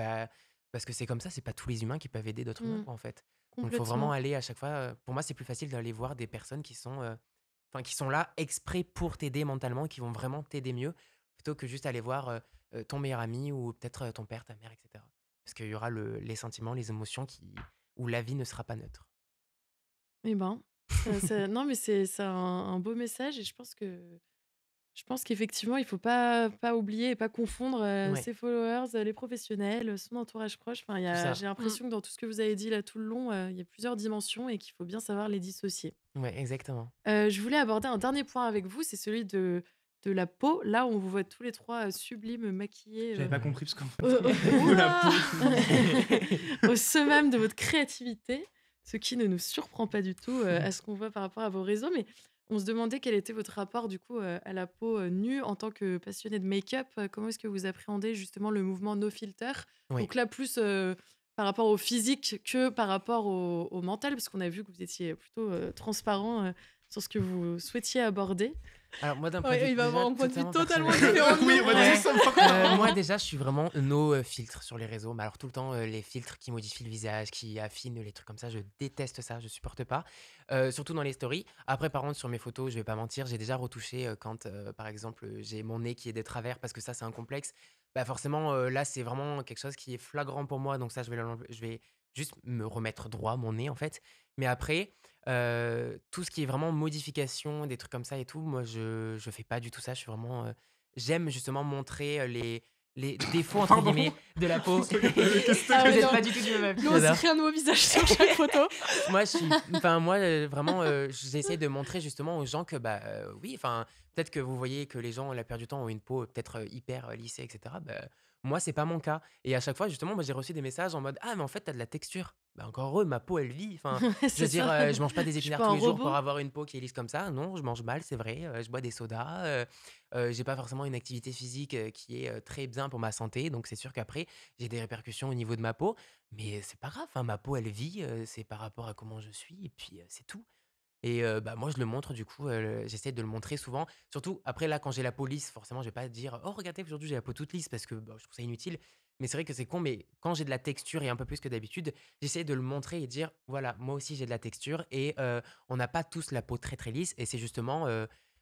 c'est comme ça, c'est pas tous les humains qui peuvent aider d'autres humains, Mmh. quoi, en fait. Donc, il faut vraiment Complètement. aller à chaque fois. Pour moi, c'est plus facile d'aller voir des personnes qui sont là exprès pour t'aider mentalement, qui vont vraiment t'aider mieux, plutôt que juste aller voir ton meilleur ami ou peut-être ton père, ta mère, etc. Parce qu'il y aura les sentiments, les émotions où la vie ne sera pas neutre. Eh ben, non, mais c'est un beau message et je pense qu'effectivement, il faut pas oublier et pas confondre, Ouais, ses followers, les professionnels, son entourage proche. Enfin, c'est ça. j'ai Mmh. l'impression que dans tout ce que vous avez dit là tout le long, il y a plusieurs dimensions et qu'il faut bien savoir les dissocier. Ouais, exactement. Je voulais aborder un dernier point avec vous, c'est celui de la peau. Là, on vous voit tous les 3 sublimes, maquillés, J'avais pas compris parce qu'en fait, au de la peau. au summum de votre créativité, ce qui ne nous surprend pas du tout, à ce qu'on voit par rapport à vos réseaux. Mais on se demandait quel était votre rapport du coup, à la peau, nue en tant que passionné de make-up. Comment est-ce que vous appréhendez justement le mouvement No Filter? Oui. Donc là, plus, par rapport au physique que par rapport au mental, parce qu'on a vu que vous étiez plutôt, transparent, sur ce que vous souhaitiez aborder. Alors moi, d'un point de Ouais, vue il va déjà avoir un point de vue totalement totalement personnel. différent de Oui, nous. on va Ouais. dire ça. Moi déjà, je suis vraiment no filtre sur les réseaux. Mais alors tout le temps, les filtres qui modifient le visage, qui affinent les trucs comme ça, je déteste ça, je supporte pas. Surtout dans les stories. Après, par contre, sur mes photos, je vais pas mentir, j'ai déjà retouché quand, par exemple, j'ai mon nez qui est de travers parce que ça, c'est un complexe. Bah forcément, là, c'est vraiment quelque chose qui est flagrant pour moi. Donc ça, je vais juste me remettre droit mon nez en fait. Mais après, tout ce qui est vraiment modification, des trucs comme ça et tout, moi, je fais pas du tout ça. Je suis vraiment, j'aime justement montrer, les «défauts» entre Pardon. guillemets de la peau. Qu'est-ce que Ah Vous ouais, êtes non. pas du tout du même avis, Nous, on j'adore. s'écrit un nouveau visage sur chaque photo. Moi, vraiment, j'essaie de montrer justement aux gens que, bah, oui, enfin, peut-être que vous voyez que les gens, la plupart du temps, ont une peau peut-être hyper lissée, etc. Bah, moi, c'est pas mon cas. Et à chaque fois, justement, moi, j'ai reçu des messages en mode: «Ah, mais en fait, t'as de la texture». Bah, encore heureux, ma peau, elle vit. Enfin, Ouais, je veux c'est dire, ça. je mange pas des Je suis épinards pas tous un les jours pour robot. avoir une peau qui est lisse comme ça. Non, je mange mal, c'est vrai. Je bois des sodas. J'ai pas forcément une activité physique qui est très bien pour ma santé. Donc, c'est sûr qu'après, j'ai des répercussions au niveau de ma peau. Mais c'est pas grave, hein, ma peau, elle vit. C'est par rapport à comment je suis. Et puis, c'est tout. Et bah, moi, je le montre du coup, j'essaie de le montrer souvent. Surtout après là, quand j'ai la peau lisse, forcément, je vais pas dire: «Oh regardez, aujourd'hui j'ai la peau toute lisse» parce que, bah, je trouve ça inutile. Mais c'est vrai que c'est con, mais quand j'ai de la texture et un peu plus que d'habitude, j'essaie de le montrer et dire: «Voilà, moi aussi j'ai de la texture et on n'a pas tous la peau très, très lisse» et c'est justement,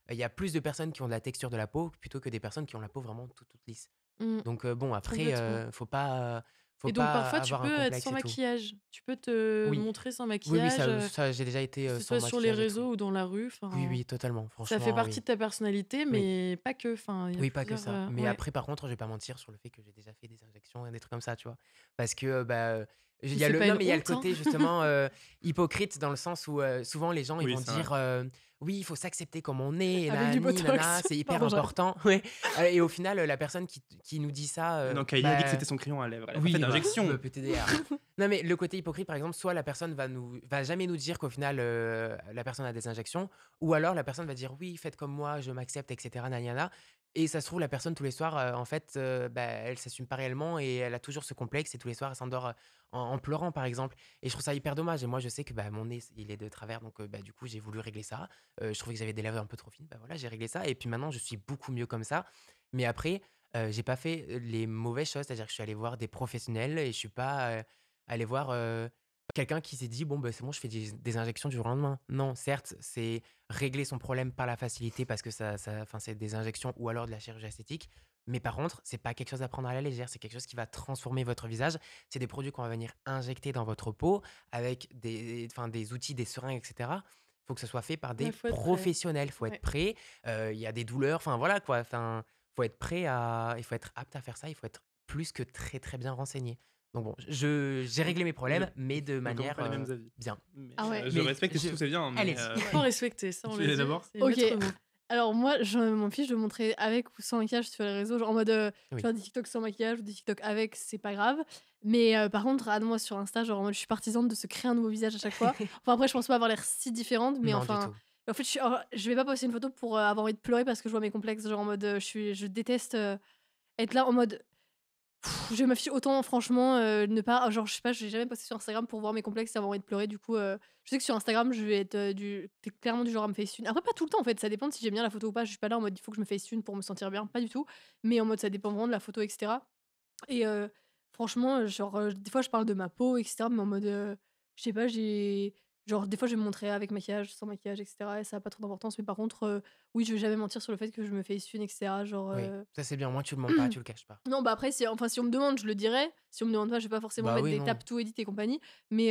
il y a plus de personnes qui ont de la texture de la peau plutôt que des personnes qui ont la peau vraiment toute, toute lisse. Mmh, Donc bon après, complètement. faut Et donc pas parfois, tu avoir un peux être complexe sans et tout. maquillage. Tu peux te Oui, montrer sans oui, oui, maquillage, ça j'ai déjà que été, ce sans soit sur les maquillage et tout. réseaux ou dans la rue. Oui, Enfin, oui, totalement. ça fait Franchement, partie oui. de ta personnalité, Oui. mais pas que. Enfin, il y a Oui, pas que plusieurs, ça. Mais ouais. après, par contre, je vais pas mentir sur le fait que j'ai déjà fait des injections et des trucs comme ça, tu vois? Parce que, bah, il Mais y a c'est le pas non, une mais il y a le honte, hein. côté justement, hypocrite dans le sens où, souvent les gens, ils Oui, vont c'est vrai. dire, «Oui, il faut s'accepter comme on est et Avec du nanani, nana, botox. c'est hyper Pardon, j'arrête. important». Ouais, et au final, la personne qui nous dit ça, Non, Kylie a dit que bah c'était son crayon à lèvres. Elle a pas oui, fait bah, d'injection. PTDR. Non, mais le côté hypocrite, par exemple, soit la personne va jamais nous dire qu'au final, la personne a des injections, ou alors la personne va dire: «Oui, faites comme moi, je m'accepte et cetera, na na na». Et ça se trouve, la personne, tous les soirs, en fait, bah, elle s'assume pas réellement et elle a toujours ce complexe et tous les soirs, elle s'endort, en pleurant, par exemple. Et je trouve ça hyper dommage et moi, je sais que, bah, mon nez, il est de travers donc bah, du coup, j'ai voulu régler ça. Je trouvais que j'avais des lèvres un peu trop fines, bah, voilà, j'ai réglé ça et puis maintenant, je suis beaucoup mieux comme ça. Mais après, j'ai pas fait, les mauvaises choses, c'est-à-dire que je suis allé voir des professionnels et je suis pas, allé voir, quelqu'un qui s'est dit: «Bon, bah, c'est bon, je fais des injections du jour au lendemain». Non, certes, c'est régler son problème par la facilité parce que enfin, c'est des injections ou alors de la chirurgie esthétique. Mais par contre, c'est pas quelque chose à prendre à la légère. C'est quelque chose qui va transformer votre visage. C'est des produits qu'on va venir injecter dans votre peau avec enfin, des outils, des seringues, etc. Il faut que ce soit fait par des Ouais, faut être prêt. professionnels. Il faut être Ouais. prêt. Il y a des douleurs. Enfin, voilà quoi. Enfin, faut être prêt il faut être apte à faire ça. Il faut être plus que très, très bien renseigné. Donc bon, j'ai réglé mes problèmes, mais de On n'a manière pas les mêmes avis. bien. Mais, Ah ouais. je Mais respecte et je je trouve que c'est bien. allez-y. Mais, Il faut respecter, ça on Tu le l'es dit, d'abord c'est le OK. maître mot. Alors moi, je m'en fiche de montrer avec ou sans maquillage sur les réseaux, genre en mode, Oui. faire des TikTok sans maquillage ou des TikTok avec, c'est pas grave. Mais par contre, moi sur Insta, genre en mode je suis partisane de se créer un nouveau visage à chaque fois. Enfin après, je pense pas avoir l'air si différente, mais Non, du enfin, tout. en fait, je vais pas poster une photo pour, avoir envie de pleurer parce que je vois mes complexes, genre en mode, je déteste, être là en mode je m'affiche autant franchement, ne pas genre je sais pas, je vais jamais posté sur Instagram pour voir mes complexes et avoir envie de pleurer du coup, je sais que sur Instagram, je vais être, clairement du genre à me facetune. Après pas tout le temps en fait, ça dépend de si j'aime bien la photo ou pas. Je suis pas là en mode: «Il faut que je me facetune pour me sentir bien», pas du tout. Mais en mode ça dépend vraiment de la photo et cetera. Et franchement, genre, des fois je parle de ma peau et cetera, mais en mode, je sais pas, j'ai genre des fois je vais me montrer avec maquillage, sans maquillage et cetera et ça a pas trop d'importance. Mais par contre, oui, je vais jamais mentir sur le fait que je me facetune et cetera, genre, Oui, ça c'est bien. Au moins tu le mens pas, tu le caches pas. non, bah, après, si on me demande, je le dirai. Si on me demande pas, je vais pas forcément Bah mettre oui, des non. tap to edit et compagnie. Mais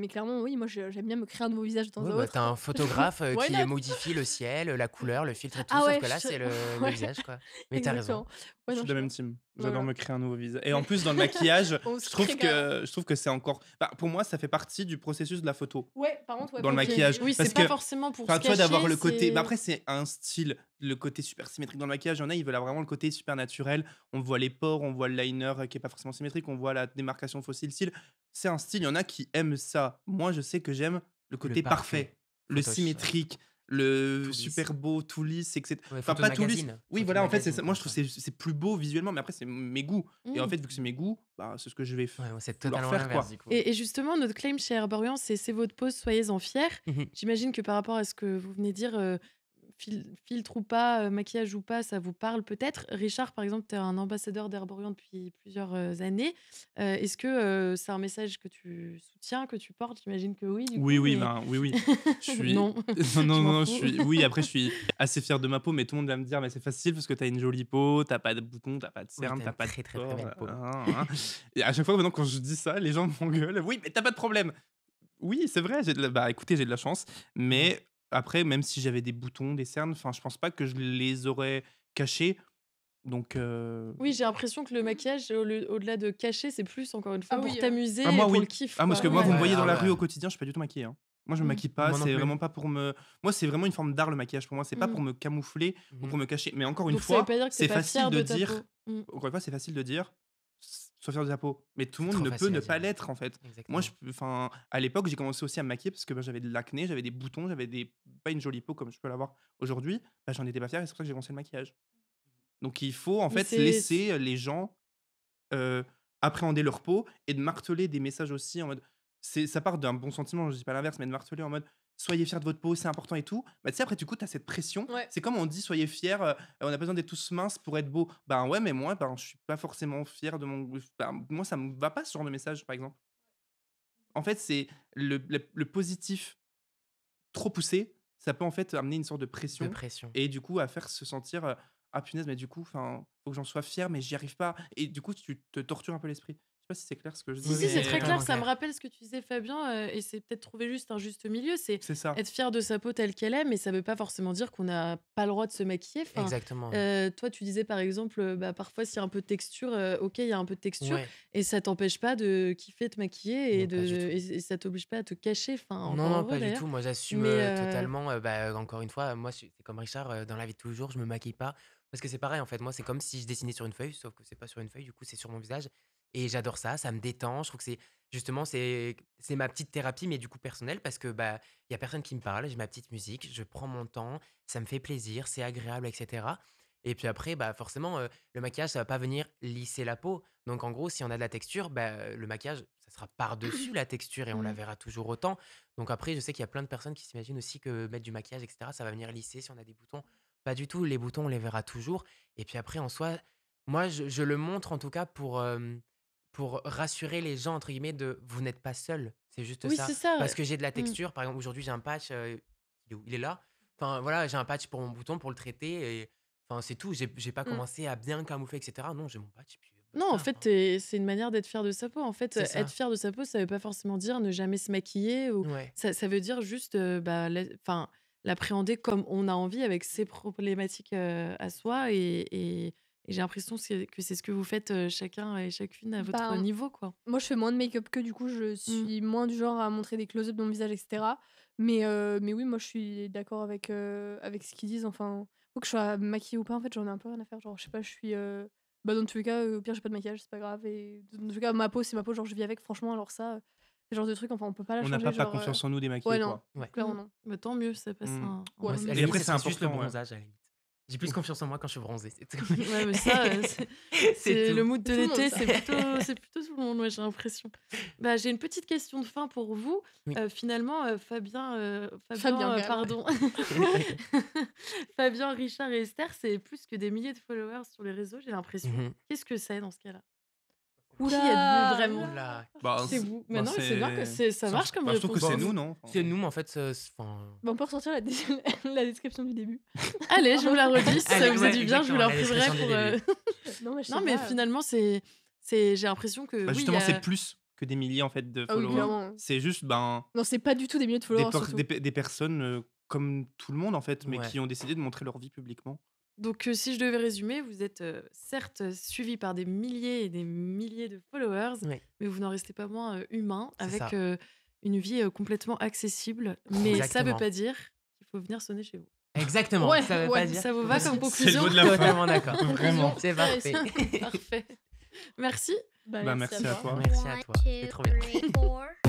clairement, oui, moi, j'aime bien me créer un nouveau visage de temps Oui, à bah, autre. tu un photographe, Why qui not? modifie le ciel, la couleur, le filtre et tout, Ah sauf ouais, que là, c'est le ouais, visage, quoi. Mais tu as raison. exactement. Ouais, je non, suis de je la sais même pas. team. J'adore Voilà. me créer un nouveau visage. Et en plus, dans le maquillage, On je se trouve crée carrément. que, je trouve que c'est encore. Bah, pour moi, ça fait partie du processus de la photo. Ouais, par contre, ouais, Dans le pour OK. maquillage. Oui, Parce c'est pas que, forcément pour enfin, se tu vois, d'avoir cacher, le côté. Bah, c'est après, c'est un style, le côté super symétrique dans le maquillage. Il y en a, ils veulent avoir vraiment le côté super naturel. On voit les pores, on voit le liner qui est pas forcément symétrique, on voit la démarcation fossile cils. C'est un style. Il y en a qui aiment ça. Moi, je sais que j'aime le Le côté parfait. parfait, le Photoshop, symétrique, le tout lisse. super beau, tout lisse, etc. Ouais, Enfin, photo de pas tout lisse. magazine. Oui, Photo de voilà, en fait, magazine, moi, quoi, je trouve enfin. que c'est plus beau visuellement, mais après, c'est mes goûts. Et en mmh. fait, vu que c'est mes goûts, bah, c'est ce que je vais Ouais, moi, c'est vouloir totalement faire, l'inverse, quoi. du coup. Et justement, notre claim chez Herborian, c'est votre pause, soyez-en fiers. Mmh. J'imagine que par rapport à ce que vous venez de dire, filtre ou pas, maquillage ou pas, ça vous parle peut-être. Richard, par exemple, tu es un ambassadeur d'Herborian depuis plusieurs, années. Est-ce que, c'est un message que tu soutiens, que tu portes? J'imagine que oui, du Oui, coup, oui, mais ben, oui, oui. Je suis. non, Non, non, je m'en non, fous. oui, après, je suis assez fier de ma peau, mais tout le monde va me dire, mais c'est facile parce que t'as une jolie peau, t'as pas de boutons, t'as pas de Oui, cernes, tu t'as une pas de très, très, très pores. belle peau. Et à chaque fois, maintenant, quand je dis ça, les gens m'engueulent. Oui, mais t'as pas de problème. Oui, c'est vrai. Bah, écoutez, j'ai de la chance. Mmh. Mais après, même si j'avais des boutons, des cernes, enfin, je pense pas que je les aurais cachés. Donc, Oui, j'ai l'impression que le maquillage, au-delà de cacher, c'est plus, encore une fois, Ah pour oui, t'amuser ah, et moi, pour le oui. kiff, Ah, parce quoi. que moi, Ouais. vous me Ouais, voyez dans ah la rue ouais. au quotidien, je suis pas du tout maquillé, hein. Moi, je me Mmh. maquille pas. Moi non C'est plus. vraiment pas pour me. Moi, c'est vraiment une forme d'art, le maquillage. Pour moi, c'est pas Mmh. pour me camoufler ou Mmh. pour me cacher. Mais encore une Donc ça veut fois, pas dire que tu c'est pas facile fier de de ta peau? dire. Mmh. Encore une fois, c'est facile de dire. Sois fier de ta peau. Mais tout le C'est monde trop ne peut facile ne à pas dire. l'être, en fait. Moi, Exactement. enfin, à l'époque, j'ai commencé aussi à me maquiller parce que bah, j'avais de l'acné, j'avais des boutons, j'avais pas une jolie peau comme je peux l'avoir aujourd'hui. Bah, j'en étais pas fier et c'est pour ça que j'ai commencé le maquillage. Donc, il faut en Mais fait c'est laisser les gens euh, appréhender leur peau et de marteler des messages aussi en mode. Ça part d'un bon sentiment, je dis pas l'inverse, mais de marteler en mode soyez fiers de votre peau, c'est important et tout. Bah, tu sais, après, du coup, tu as cette pression. Ouais. C'est comme on dit soyez fiers, on a pas besoin d'être tous minces pour être beau. Ben ouais, mais moi, ben, je suis pas forcément fier de mon. Ben, moi, ça me va pas ce genre de message, par exemple. En fait, c'est le positif trop poussé, ça peut en fait amener une sorte de De pression pression. et du coup à faire se sentir ah punaise, mais du coup, enfin, faut que j'en sois fier, mais j'y arrive pas. Et du coup, tu te tortures un peu l'esprit. Je sais pas si c'est clair ce que je dis, Si, Oui, oui, c'est c'est très mais clair, totalement ça me clair. rappelle ce que tu disais, Fabien, et c'est peut-être trouver juste un juste milieu. C'est c'est ça. être fier de sa peau telle qu'elle est, mais ça veut pas forcément dire qu'on n'a pas le droit de se maquiller. Enfin, Exactement, oui. toi, tu disais par exemple, bah, parfois s'il y a un peu de texture, OK, il y a un peu de texture, Ouais. et ça t'empêche pas de kiffer te maquiller Non, pas du tout. et ça t'oblige pas à te cacher. Enfin, Non, encore non, heureux pas du d'ailleurs. tout. Moi, j'assume, Mais totalement, bah, encore une fois, moi, c'est comme Richard, dans la vie de tous les jours, je me maquille pas parce que c'est pareil, en fait. Moi, c'est comme si je dessinais sur une feuille, sauf que c'est pas sur une feuille, du coup, c'est sur mon visage et j'adore ça, ça me détend. Je trouve que c'est justement, c'est ma petite thérapie, mais du coup personnelle parce que, bah, il y a personne qui me parle, j'ai ma petite musique, je prends mon temps, ça me fait plaisir, c'est agréable et cetera Et puis après, bah, forcément, le maquillage, ça va pas venir lisser la peau. Donc en gros, si on a de la texture, bah, le maquillage, ça sera par-dessus la texture et on la Mmh. verra toujours autant. Donc après, je sais qu'il y a plein de personnes qui s'imaginent aussi que mettre du maquillage, etc., ça va venir lisser si on a des boutons. Pas du tout, les boutons, on les verra toujours. Et puis après, en soi, moi, je le montre en tout cas pour rassurer les gens, entre guillemets, de vous n'êtes pas seul. C'est juste Oui, ça. c'est ça. Parce que j'ai de la Mmh. texture. Par exemple, aujourd'hui, j'ai un patch. Il est où? Il est là. Enfin, voilà, j'ai un patch pour mon bouton, pour le traiter. Et enfin, c'est tout. J'ai pas Mmh. commencé à bien camoufler, etc. Non, j'ai mon patch. Et puis, Non, en basta. fait, Enfin, c'est une manière d'être fier de sa peau. En fait, c'est être ça. fier de sa peau, ça veut pas forcément dire ne jamais se maquiller ou Ouais. ça veut dire juste, bah, enfin, l'appréhender comme on a envie avec ses problématiques, à soi et j'ai l'impression que c'est ce que vous faites, chacun et chacune à votre Bah, niveau, quoi. moi, je fais moins de make-up qu'eux, du coup, je Mmh. suis moins du genre à montrer des close-up de mon visage, et cetera. Mais oui, moi, je suis d'accord avec ce qu'ils disent. Enfin, faut que je sois maquillée ou pas, en fait, j'en ai un peu rien à faire. Genre, je sais pas, je suis. Bah, dans tous les cas, au pire, j'ai pas de maquillage, c'est pas grave. Et dans tous les cas, ma peau, c'est ma peau, genre, je vis avec, franchement. Alors, ça, c'est le genre de truc, enfin, on peut pas la On n'a changer. pas Genre, confiance en nous ouais, démaquillés, non, quoi. Ouais. clairement, non. Bah, tant mieux, ça passe Mm. un Ouais. bon À la Et niveau. limite, après, ce c'est serait juste le important, ouais. bronzage, à la limite. J'ai plus confiance en moi quand je suis bronzée, c'est tout. Ouais, mais ça, C'est c'est le tout. mood de Tout le monde, l'été, ça. c'est plutôt tout le monde, ouais, j'ai l'impression. Bah, j'ai une petite question de fin pour vous. Oui. Finalement, Fabien, Fabien Gall, ouais. pardon. Fabien, Richard et Esther, c'est plus que des milliers de followers sur les réseaux, j'ai l'impression. Mhm. Qu'est-ce que c'est dans ce cas-là? Qui Oula, êtes-vous vraiment? Oula. Bah, C'est vous. Mais non, mais c'est bien que ça marche comme je trouve que réponse. c'est Bon, nous, non? Enfin, C'est nous, mais en fait, enfin, Bah, on peut ressortir la description du début. Allez, je vous la redis, si ça Allez, vous a ouais, du bien, je vous la exactement, la reprimerai description pour. du début. Non, mais je sais Non, mais pas. finalement, j'ai l'impression que bah, oui, justement, il y a- c'est plus que des milliers, en fait, de Ah oui, followers. clairement. C'est juste, ben, Non, c'est pas du tout des milliers de des, followers, per- surtout. des personnes comme tout le monde, en fait, mais Ouais. qui ont décidé de montrer leur vie publiquement. Donc, si je devais résumer, vous êtes certes suivi par des milliers et des milliers de followers, Ouais. mais vous n'en restez pas moins humain, C'est avec ça. une vie complètement accessible. Mais ça ne veut Exactement. pas dire qu'il faut venir sonner chez vous. Exactement. Ouais, Ça veut ouais, pas dire. Ça vous va comme C'est le conclusion? mot de la fin. Totalement d'accord. Vraiment. C'est parfait. Parfait. Merci. Bah, merci à toi. Merci à toi. C'est trop bien. 1, 2, 3, 4.